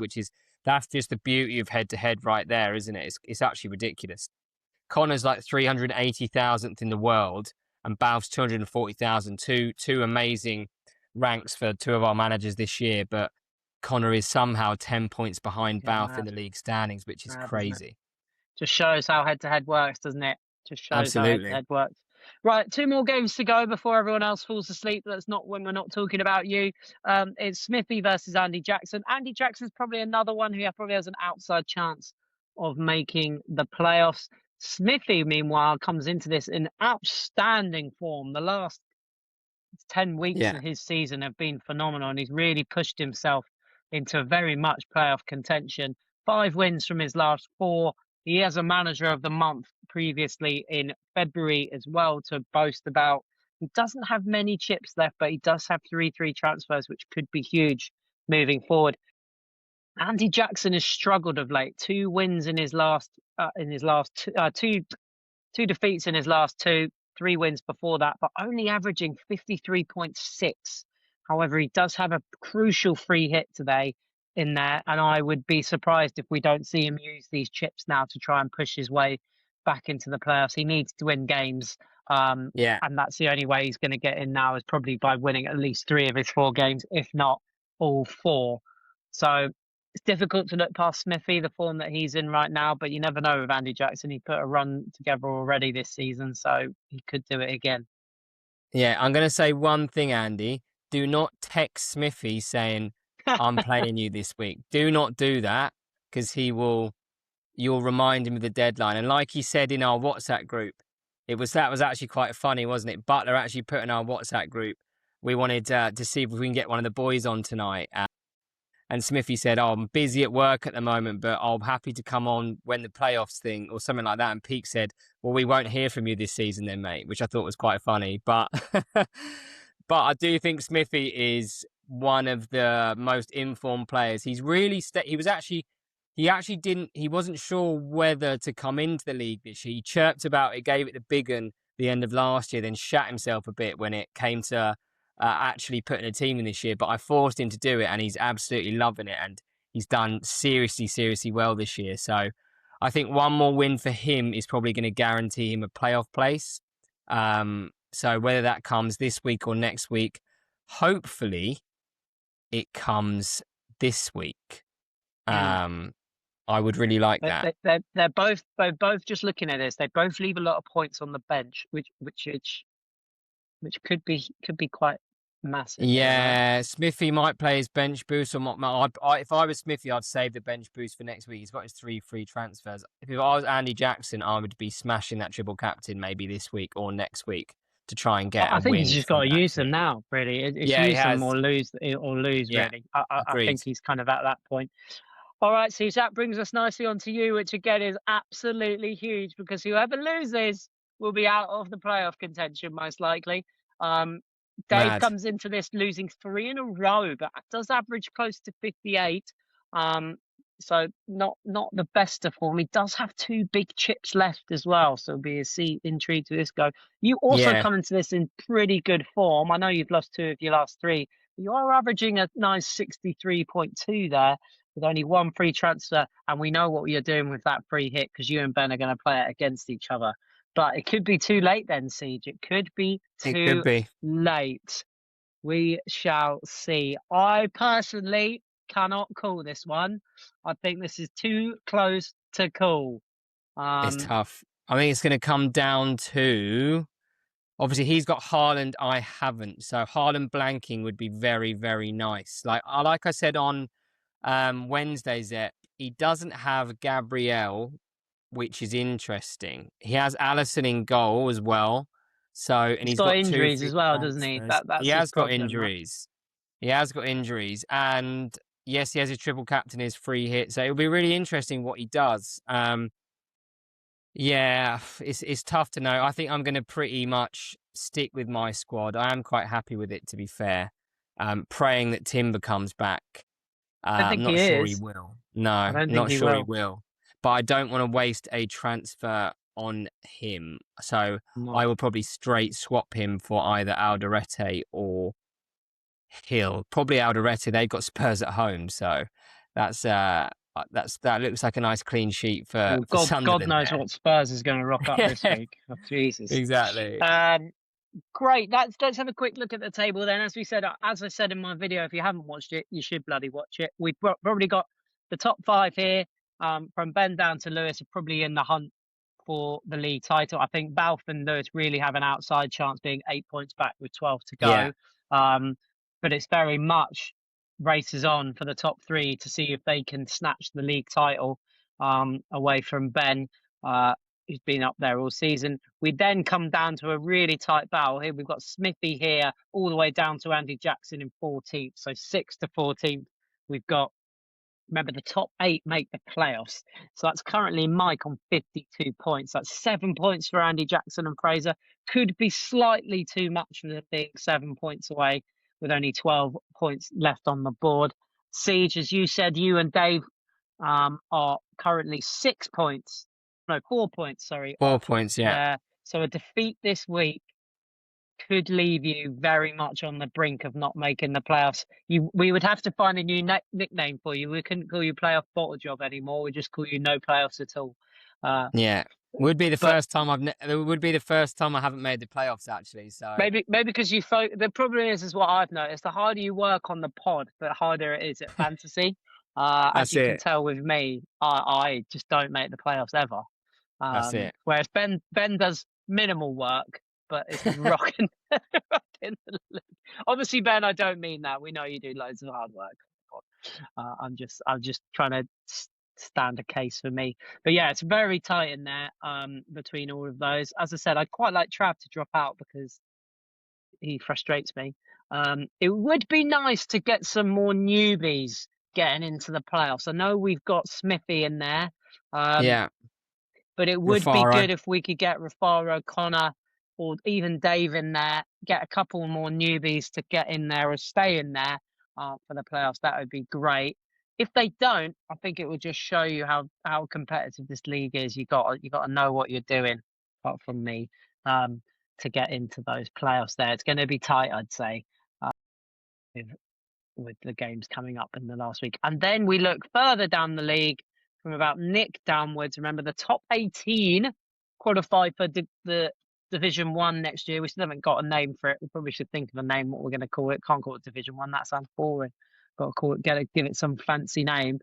That's just the beauty of head to head right there, isn't it? It's actually ridiculous. Connor's like 380,000th in the world, and Balf's 240,000. Two amazing ranks for 2 of our managers this year, but Connor is somehow 10 points behind Yeah, Balf in the league standings, which is crazy. Just shows how head-to-head works, doesn't it? Just shows how Absolutely. head-to-head works. Right, 2 more games to go before everyone else falls asleep. That's not when we're not talking about you. It's Smithy versus Andy Jackson. Andy Jackson's probably another one who probably has an outside chance of making the playoffs. Smithy, meanwhile, comes into this in outstanding form. The last 10 weeks of his season have been phenomenal, and he's really pushed himself into very much playoff contention. 5 wins from his last 4. He has a manager of the month previously in February as well to boast about. He doesn't have many chips left, but he does have 3 transfers, which could be huge moving forward. Andy Jackson has struggled of late. 2 wins in his last in his last two defeats in his last two, 3 wins before that, but only averaging 53.6. However, he does have a crucial free hit today in there, and I would be surprised if we don't see him use these chips now to try and push his way back into the playoffs. He needs to win games, Yeah. and that's the only way he's going to get in now is probably by winning at least 3 of his 4 games, if not all 4. So it's difficult to look past Smithy, the form that he's in right now, but you never know with Andy Jackson. He put a run together already this season, so he could do it again. Yeah, I'm going to say one thing, Andy. Do not text Smithy saying, I'm playing you this week. Do not do that because you'll remind him of the deadline. And like he said in our WhatsApp group, that was actually quite funny, wasn't it? Butler actually put in our WhatsApp group, we wanted to see if we can get one of the boys on tonight. And Smithy said, "Oh, I'm busy at work at the moment, but I'm happy to come on when the playoffs thing or something like that." And Peake said, "Well, we won't hear from you this season then, mate," which I thought was quite funny. But but I do think Smithy is one of the most informed players. He's really he wasn't sure whether to come into the league this year. He chirped about it, gave it the big one the end of last year, then shat himself a bit when it came to actually putting a team in this year, but I forced him to do it and he's absolutely loving it and he's done seriously well this year. So I think one more win for him is probably going to guarantee him a playoff place. So whether that comes this week or next week, hopefully it comes this week. I would really like that. They're both just looking at this. They both leave a lot of points on the bench, which could be quite massive. Yeah, right? Smithy might play his bench boost or if I was Smithy, I'd save the bench boost for next week. He's got his 3 free transfers. If I was Andy Jackson, I would be smashing that triple captain maybe this week or next week to try and get a win. I think he's just got to use them now, really. It's use them or lose, yeah, really. I think he's kind of at that point. All right, so that brings us nicely on to you, which again is absolutely huge because whoever loses will be out of the playoff contention most likely. Dave comes into this losing 3 in a row, but does average close to 58. So not the best of form. He does have 2 big chips left as well, so it'll be intrigued to this go. You also come into this in pretty good form. I know you've lost 2 of your last 3, but you are averaging a nice 63.2 there with only 1 free transfer, and we know what you're doing with that free hit because you and Ben are going to play it against each other. But it could be too late then, Siege. It could be too late. We shall see. I personally cannot call this one. I think this is too close to call. It's tough. I think it's going to come down to, obviously he's got Haaland, I haven't. So Haaland blanking would be very, very nice. Like I said on Wednesday's Ep, he doesn't have Gabriel, which is interesting. He has Alisson in goal as well. So and he's got injuries as well, doesn't he? He has got injuries. He has got injuries, and yes, he has his triple captain, his free hit. So it'll be really interesting what he does. Yeah, it's tough to know. I think I'm going to pretty much stick with my squad. I am quite happy with it, to be fair. Praying that Timber comes back. I'm not sure he will. No, I'm not sure he will. But I don't want to waste a transfer on him. So I will probably straight swap him for either Alderete or Hill. Probably Alderete. They've got Spurs at home. So that looks like a nice clean sheet for Sunderland. God knows what Spurs is going to rock up this week. Oh, Jesus. Exactly. Great. Let's have a quick look at the table then. As I said in my video, if you haven't watched it, you should bloody watch it. We've probably got the top 5 here. From Ben down to Lewis are probably in the hunt for the league title. I think Balfe and Lewis really have an outside chance, being 8 points back with 12 to go. Yeah. But it's very much races on for the top 3 to see if they can snatch the league title away from Ben, who's been up there all season. We then come down to a really tight battle here. We've got Smithy here all the way down to Andy Jackson in 14th. So 6th to 14th. We've got, remember, the top 8 make the playoffs. So that's currently Mike on 52 points. That's 7 points for Andy Jackson and Fraser. Could be slightly too much for the being 7 points away with only 12 points left on the board. Siege, as you said, you and Dave are currently 6 points No, 4 points. Sorry, 4 off. points, yeah. Yeah. So a defeat this week could leave you very much on the brink of not making the playoffs. We would have to find a new nickname for you. We couldn't call you Playoff Bottle Job anymore. We just call you No Playoffs at all. Yeah. Would be the But first time it would be the first time I haven't made the playoffs, actually. So maybe because the problem is what I've noticed. The harder you work on the pod, the harder it is at fantasy. As that's you can it. tell with me, I just don't make the playoffs ever. That's it. Whereas Ben does minimal work, but it's rocking, rocking the league. Obviously, Ben, I don't mean that. We know you do loads of hard work. I'm just trying to stand a case for me. But yeah, it's very tight in there between all of those. As I said, I'd quite like Trav to drop out because he frustrates me. It would be nice to get some more newbies getting into the playoffs. I know we've got Smithy in there. Yeah. But it would be Rafaro. good if we could get Rafaro, Connor, or even Dave in there, get a couple more newbies to get in there or stay in there for the playoffs. That would be great. If they don't, I think it will just show you how competitive this league is. You got to know what you're doing, apart from me, to get into those playoffs. There, it's going to be tight, I'd say. With with the games coming up in the last week. And then we look further down the league from about Nick downwards. Remember, the top 18 qualify for the Division 1 next year. We still haven't got a name for it. We probably should think of a name, what we're going to call it. Can't call it Division 1. That sounds boring. Got to call it, give it some fancy name.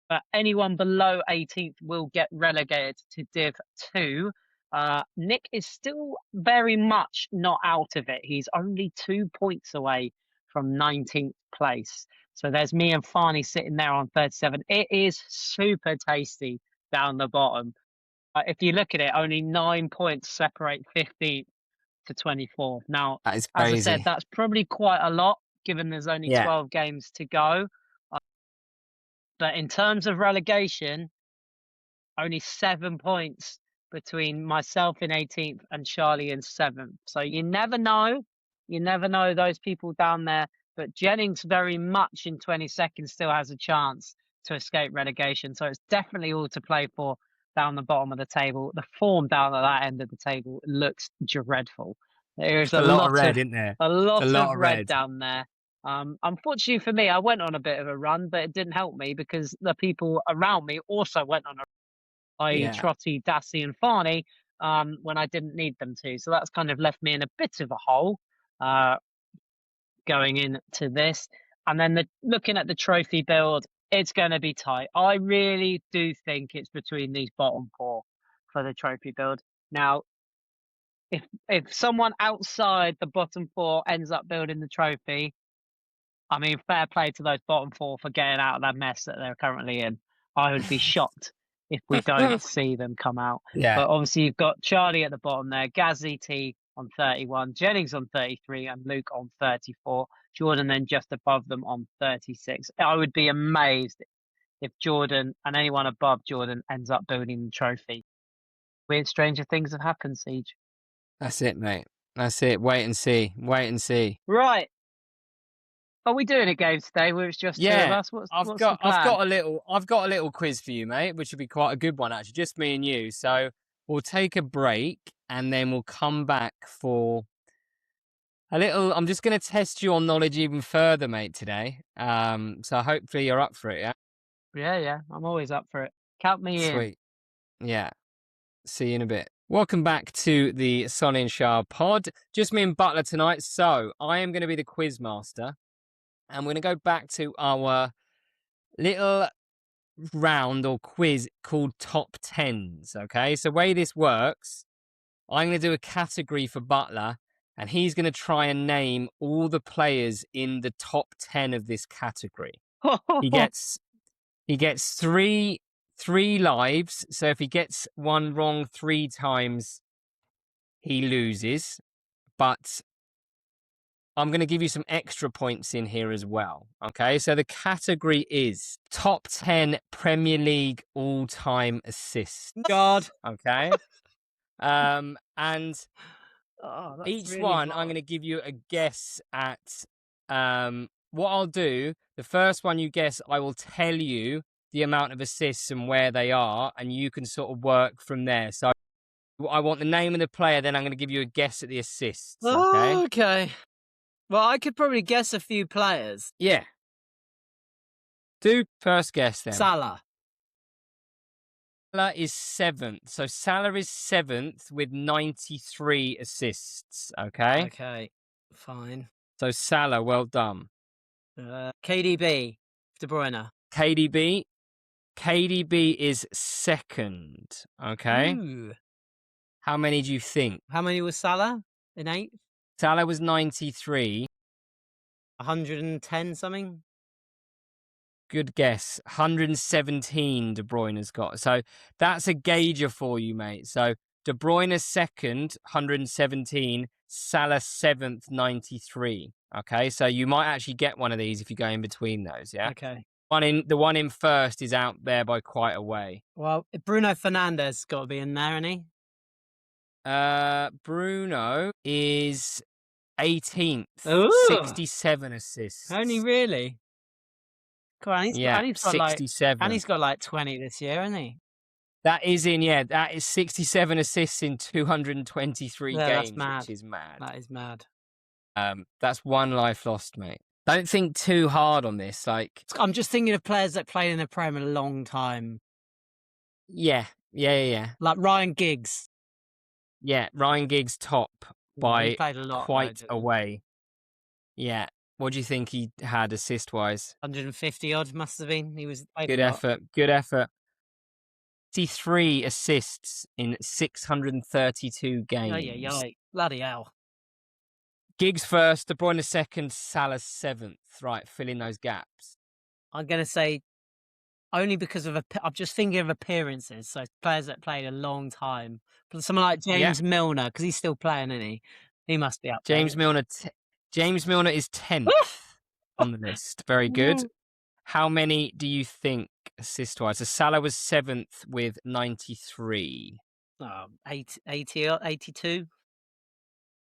But anyone below 18th will get relegated to Div 2. Nick is still very much not out of it. He's only 2 points away from 19th place. So there's me and Farney sitting there on 37. It is super tasty down the bottom. If you look at it, only 9 points separate 15th to 24th. Now, That is as I said, crazy. that's probably quite a lot given there's only Yeah. 12 games to go. But in terms of relegation, only 7 points between myself in 18th and Charlie in 7th. So you never know. You never know those people down there. But Jennings very much in 22nd still has a chance to escape relegation. So it's definitely all to play for down the bottom of the table. The form down at that end of the table looks dreadful. There's It's a lot of red, isn't there? a It's a lot lot of of red red. down there. Unfortunately for me, I went on a bit of a run, but it didn't help me because the people around me also went on a, i.e. Yeah. Trotty, Dassey and Farney, when I didn't need them to. So that's kind of left me in a bit of a hole going into this. And then looking at the trophy build, it's going to be tight. I really do think it's between these bottom 4 for the trophy build. Now, if someone outside the bottom 4 ends up building the trophy, I mean, fair play to those bottom 4 for getting out of that mess that they're currently in. I would be shocked if we don't see them come out. Yeah. But obviously, you've got Charlie at the bottom there, Gazzy T on 31, Jennings on 33, and Luke on 34. Jordan then just above them on 36. I would be amazed if Jordan and anyone above Jordan ends up building the trophy. Weird, stranger things have happened, Siege. That's it, mate. That's it. Wait and see. Wait and see. Right. Are we doing a game today where it's just 2 of Yeah. us? What's I've the got plan? I've got a little quiz for you, mate, which would be quite a good one actually. Just me and you. So we'll take a break and then we'll come back for a little. I'm just gonna test you on knowledge even further, mate, today. So hopefully you're up for it, yeah? Yeah. I'm always up for it. Count me in. Sweet. Yeah. See you in a bit. Welcome back to the Son and Shah pod. Just me and Butler tonight. So I am going to be the quiz master. And we're going to go back to our little round or quiz called Top Tens. Okay. So the way this works, I'm going to do a category for Butler. And he's going to try and name all the players in the top 10 of this category. He gets three lives. So if he gets one wrong 3 times, he loses. But I'm going to give you some extra points in here as well. Okay, so the category is top 10 Premier League all-time assists. God. Okay. And Oh, that's each really one, hard. I'm going to give you a guess at what I'll do. The first one you guess, I will tell you the amount of assists and where they are, and you can sort of work from there. So I want the name of the player, then I'm going to give you a guess at the assists. Okay. Oh, okay. Well, I could probably guess a few players. Yeah. Do first guess then. Salah. Salah is 7th. So Salah is 7th with 93 assists. Okay. Okay, fine. So Salah, well done. KDB, De Bruyne. KDB is 2nd. Okay. Ooh. How many do you think? How many was Salah in 8th? Salah was 93. 110 something? Good guess. 117 De Bruyne's got. So that's a gauger for you, mate. So De Bruyne 2nd, 117. Salah 7th, 93. Okay, so you might actually get one of these if you go in between those, yeah? Okay. The one in first is out there by quite a way. Well, Bruno Fernandes got to be in there, isn't he? Bruno is 18th, Ooh. 67 assists. Only really? Come on, he's got 67. and he's got like 20 this year, hasn't he? That is 67 assists in 223 Yeah, that's games, mad. which is mad. That is mad. That's one life lost, mate. Don't think too hard on this. Like, I'm just thinking of players that played in the Prem a long time. yeah. Like Ryan Giggs. Yeah, Ryan Giggs top by He played a lot, quite though, a way. Yeah. What do you think he had assist-wise? 150 odd must have been. He was played Good a lot. effort. Good effort. 53 assists in 632 games. Yeah. Bloody hell. Giggs first, De Bruyne 2nd, Salah 7th. Right, fill in those gaps. I'm going to say only because of I'm just thinking of appearances. So players that played a long time. Someone like James Milner, because he's still playing, isn't he? He must be up there. James Milner is 10th on the list. Very good. How many do you think assist-wise? So Salah was 7th with 93. 80 or 82.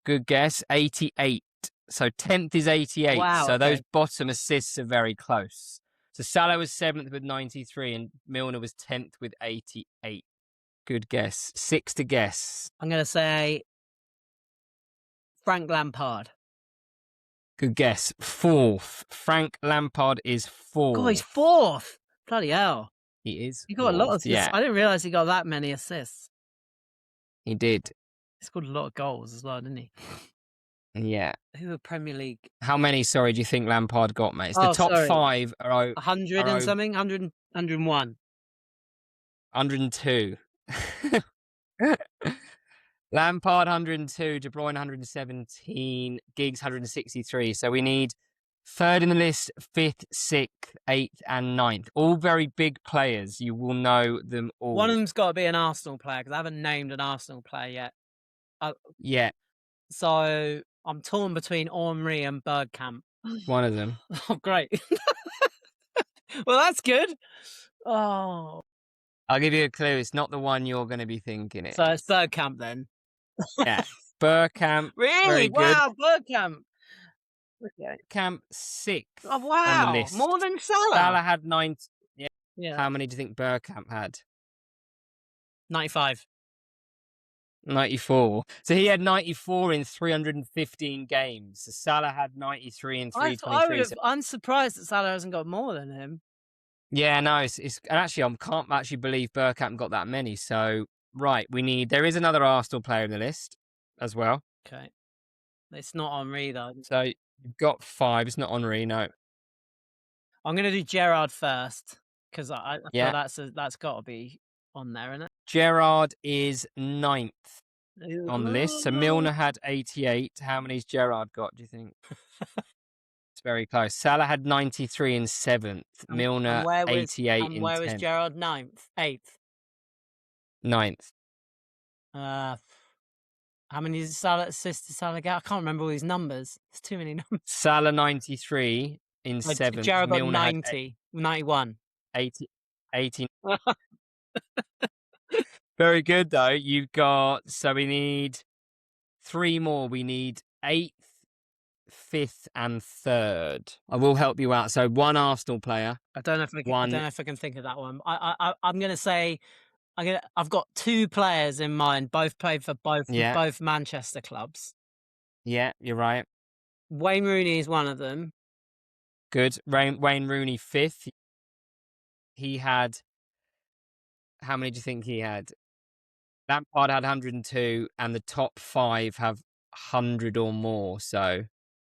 Good guess. 88. So 10th is 88. Wow, so okay. those bottom assists are very close. So Salah was 7th with 93 and Milner was 10th with 88. Good guess. 6 to guess. I'm going to say Frank Lampard. Good guess. 4th. Frank Lampard is 4th. God, he's 4th. Bloody hell. He is. He got a lot of assists. Yeah, I didn't realise he got that many assists. he did. He scored a lot of goals as well, didn't he? Yeah. Who are Premier League? How many, sorry, do you think Lampard got, mate? It's the top 5 are 100 and something? 100, 101. 102. Lampard 102, De Bruyne 117, Giggs 163. So we need 3rd in the list, 5th, 6th, 8th, and 9th. All very big players. You will know them all. One of them's got to be an Arsenal player because I haven't named an Arsenal player yet. Yeah. So I'm torn between Henry and Bergkamp. One of them. Oh, great. Well, that's good. Oh. I'll give you a clue. It's not the one you're going to be thinking it. So it's Bergkamp then. Yeah. Bergkamp. Really? Very good. Wow, Bergkamp. Okay. Bergkamp 6th. Oh, wow. On the list. More than Salah. Salah had 9. Yeah. How many do you think Bergkamp had? 95. 94. So he had 94 in 315 games. So Salah had 93 in 323. I'm surprised that Salah hasn't got more than him. Yeah, no, it's and actually I can't actually believe Bergkamp got that many. So right, there is another Arsenal player in the list as well. Okay. It's not Henry though. So you've got 5. It's not Henry, no. I'm gonna do Gerrard first because I feel that's got to be on there, isn't it? Gerrard is 9th on the list. So Milner had 88. How many's Gerrard got, do you think? It's very close. Salah had 93 in 7th. Milner 88 in 10th. Where was Gerrard? 9th? 8th? 9th. How many assists did Salah get? I can't remember all these numbers. There's too many numbers. Salah 93 in 7th. Gerrard got Milner 90. 91. 80. Very good, though. So we need 3 more. We need 8th, 5th, and 3rd. I will help you out. So one Arsenal player. I don't know if I don't know if I can think of that one. I'm gonna say I've got 2 players in mind. Both played for Yeah, both Manchester clubs. yeah, you're right. Wayne Rooney is one of them. Good. Wayne Rooney 5th. He had, how many do you think he had? Lampard had 102, and the top 5 have 100 or more. So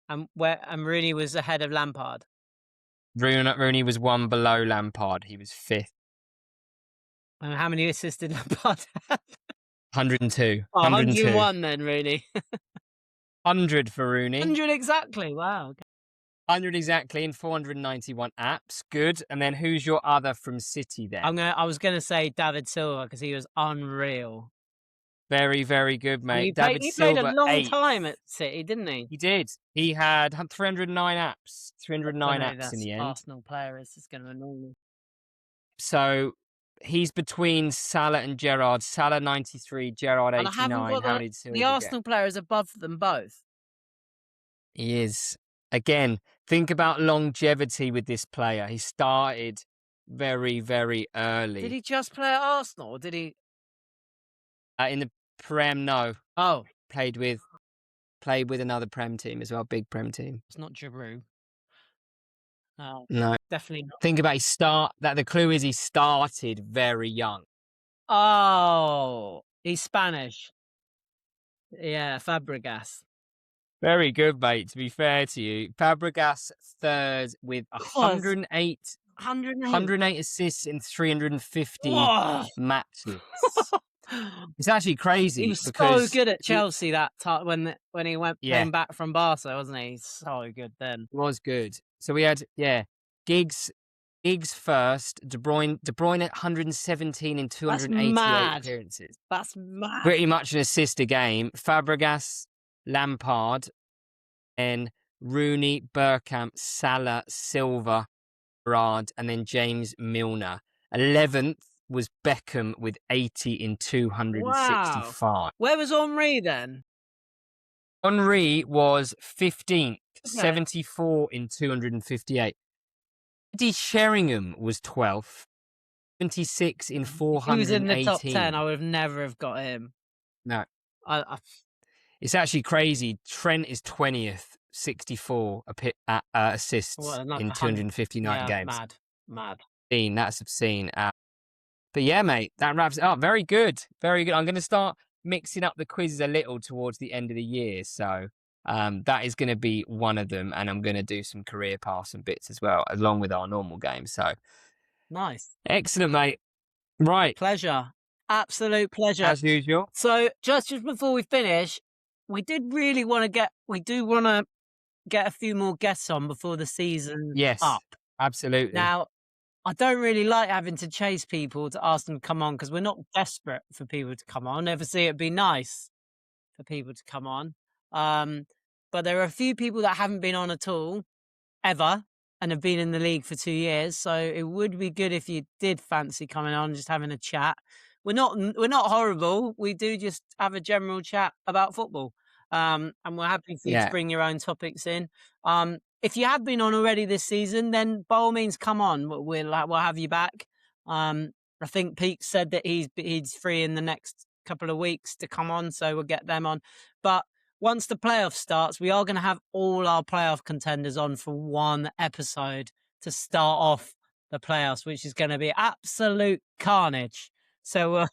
And Rooney was ahead of Lampard. Rooney was one below Lampard. He was 5th. And how many assists did Lampard have? 102. Oh, 102. 101 then, Rooney. 100 for Rooney. 100 exactly. Wow. 100 exactly in 491 apps. Good. And then who's your other from City then? I was gonna say David Silva because he was unreal. Very, very good, mate. He David played a Silva, long 8th. time at City, didn't he? He did. He had 309 apps. 309 I know apps that's in the end. Arsenal player is just going to annoy me. So he's between Salah and Gerrard. Salah 93, Gerrard And I haven't 89. got How did Silva the get? Arsenal player is above them both. He is. Again, think about longevity with this player. He started very, very early. Did he just play at Arsenal or did he? In the Prem, no. Oh, Played with another Prem team as well, big Prem team. it's not Giroud. No, No. definitely not. Think about the clue is he started very young. Oh, he's Spanish. Yeah, Fabregas. Very good, mate, to be fair to you. Fabregas 3rd with 108 assists in 350 matches. It's actually crazy. He was because so good at Chelsea that time when he came back from Barca, wasn't he? He's so good then. He was good. So we had Giggs first, De Bruyne at 117 in 288 appearances. That's mad. Pretty much an assist a game. Fabregas, Lampard, and Rooney, Bergkamp, Salah, Silva, Gerrard, and then James Milner. 11th was Beckham with 80 in 265. Wow. Where was Henry then? Henry was 15th, 74 in 258. Eddie Sheringham was 12th, 76 in 418. He was in the top 10. I would never have got him. No. It's actually crazy. Trent is 20th, 64 assists in 259 games. Mad. That's obscene. But yeah, mate, that wraps it up. Very good. Very good. I'm going to start mixing up the quizzes a little towards the end of the year. So that is going to be one of them. And I'm going to do some career paths and bits as well, along with our normal games. So nice. Excellent, mate. Right. Pleasure. Absolute pleasure. As usual. So just before we finish, we want to get a few more guests on before the season's up. Absolutely. Now, I don't really like having to chase people to ask them to come on because we're not desperate for people to come on. Obviously, it'd be nice for people to come on. But there are a few people that haven't been on at all, ever, and have been in the league for 2 years. So it would be good if you did fancy coming on, just having a chat. We're not horrible. We do just have a general chat about football. And we're happy for you to bring your own topics in. If you have been on already this season, then by all means come on. We'll have you back. I think Pete said that he's free in the next couple of weeks to come on, so we'll get them on. But once the playoff starts, we are going to have all our playoff contenders on for one episode to start off the playoffs, which is going to be absolute carnage. So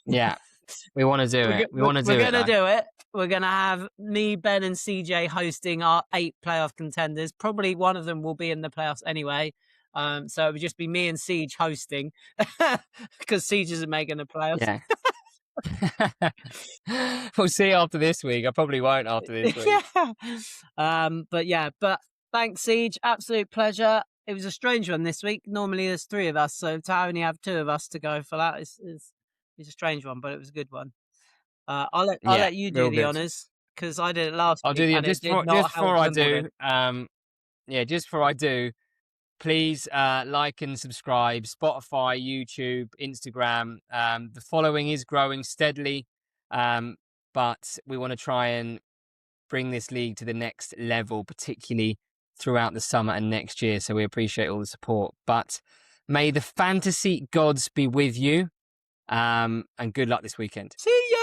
we want to do it. We're going to do it. We're going to have me, Ben, and CJ hosting our 8 playoff contenders. Probably one of them will be in the playoffs anyway. So it would just be me and Siege hosting because Siege isn't making the playoffs. Yeah. We'll see after this week. I probably won't after this week. But thanks, Siege. Absolute pleasure. It was a strange one this week. Normally there's 3 of us, so to only have 2 of us to go for that is a strange one, but it was a good one. I'll let you do the honours because I did it last week. I'll do the just before I do. Please like and subscribe. Spotify, YouTube, Instagram. The following is growing steadily, but we want to try and bring this league to the next level, particularly throughout the summer and next year. So we appreciate all the support. But may the fantasy gods be with you, and good luck this weekend. See ya!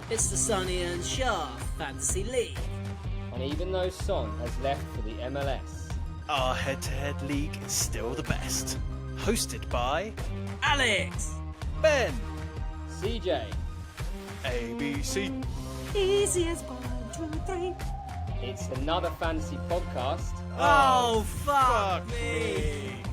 It's the Sonny and Shah Fantasy League. And even though Son has left for the MLS, Our head-to-head league is still the best. Hosted by Alex! Ben, CJ, ABC. Easy as 1, 2, 3. it's another fantasy podcast. Oh, fuck me!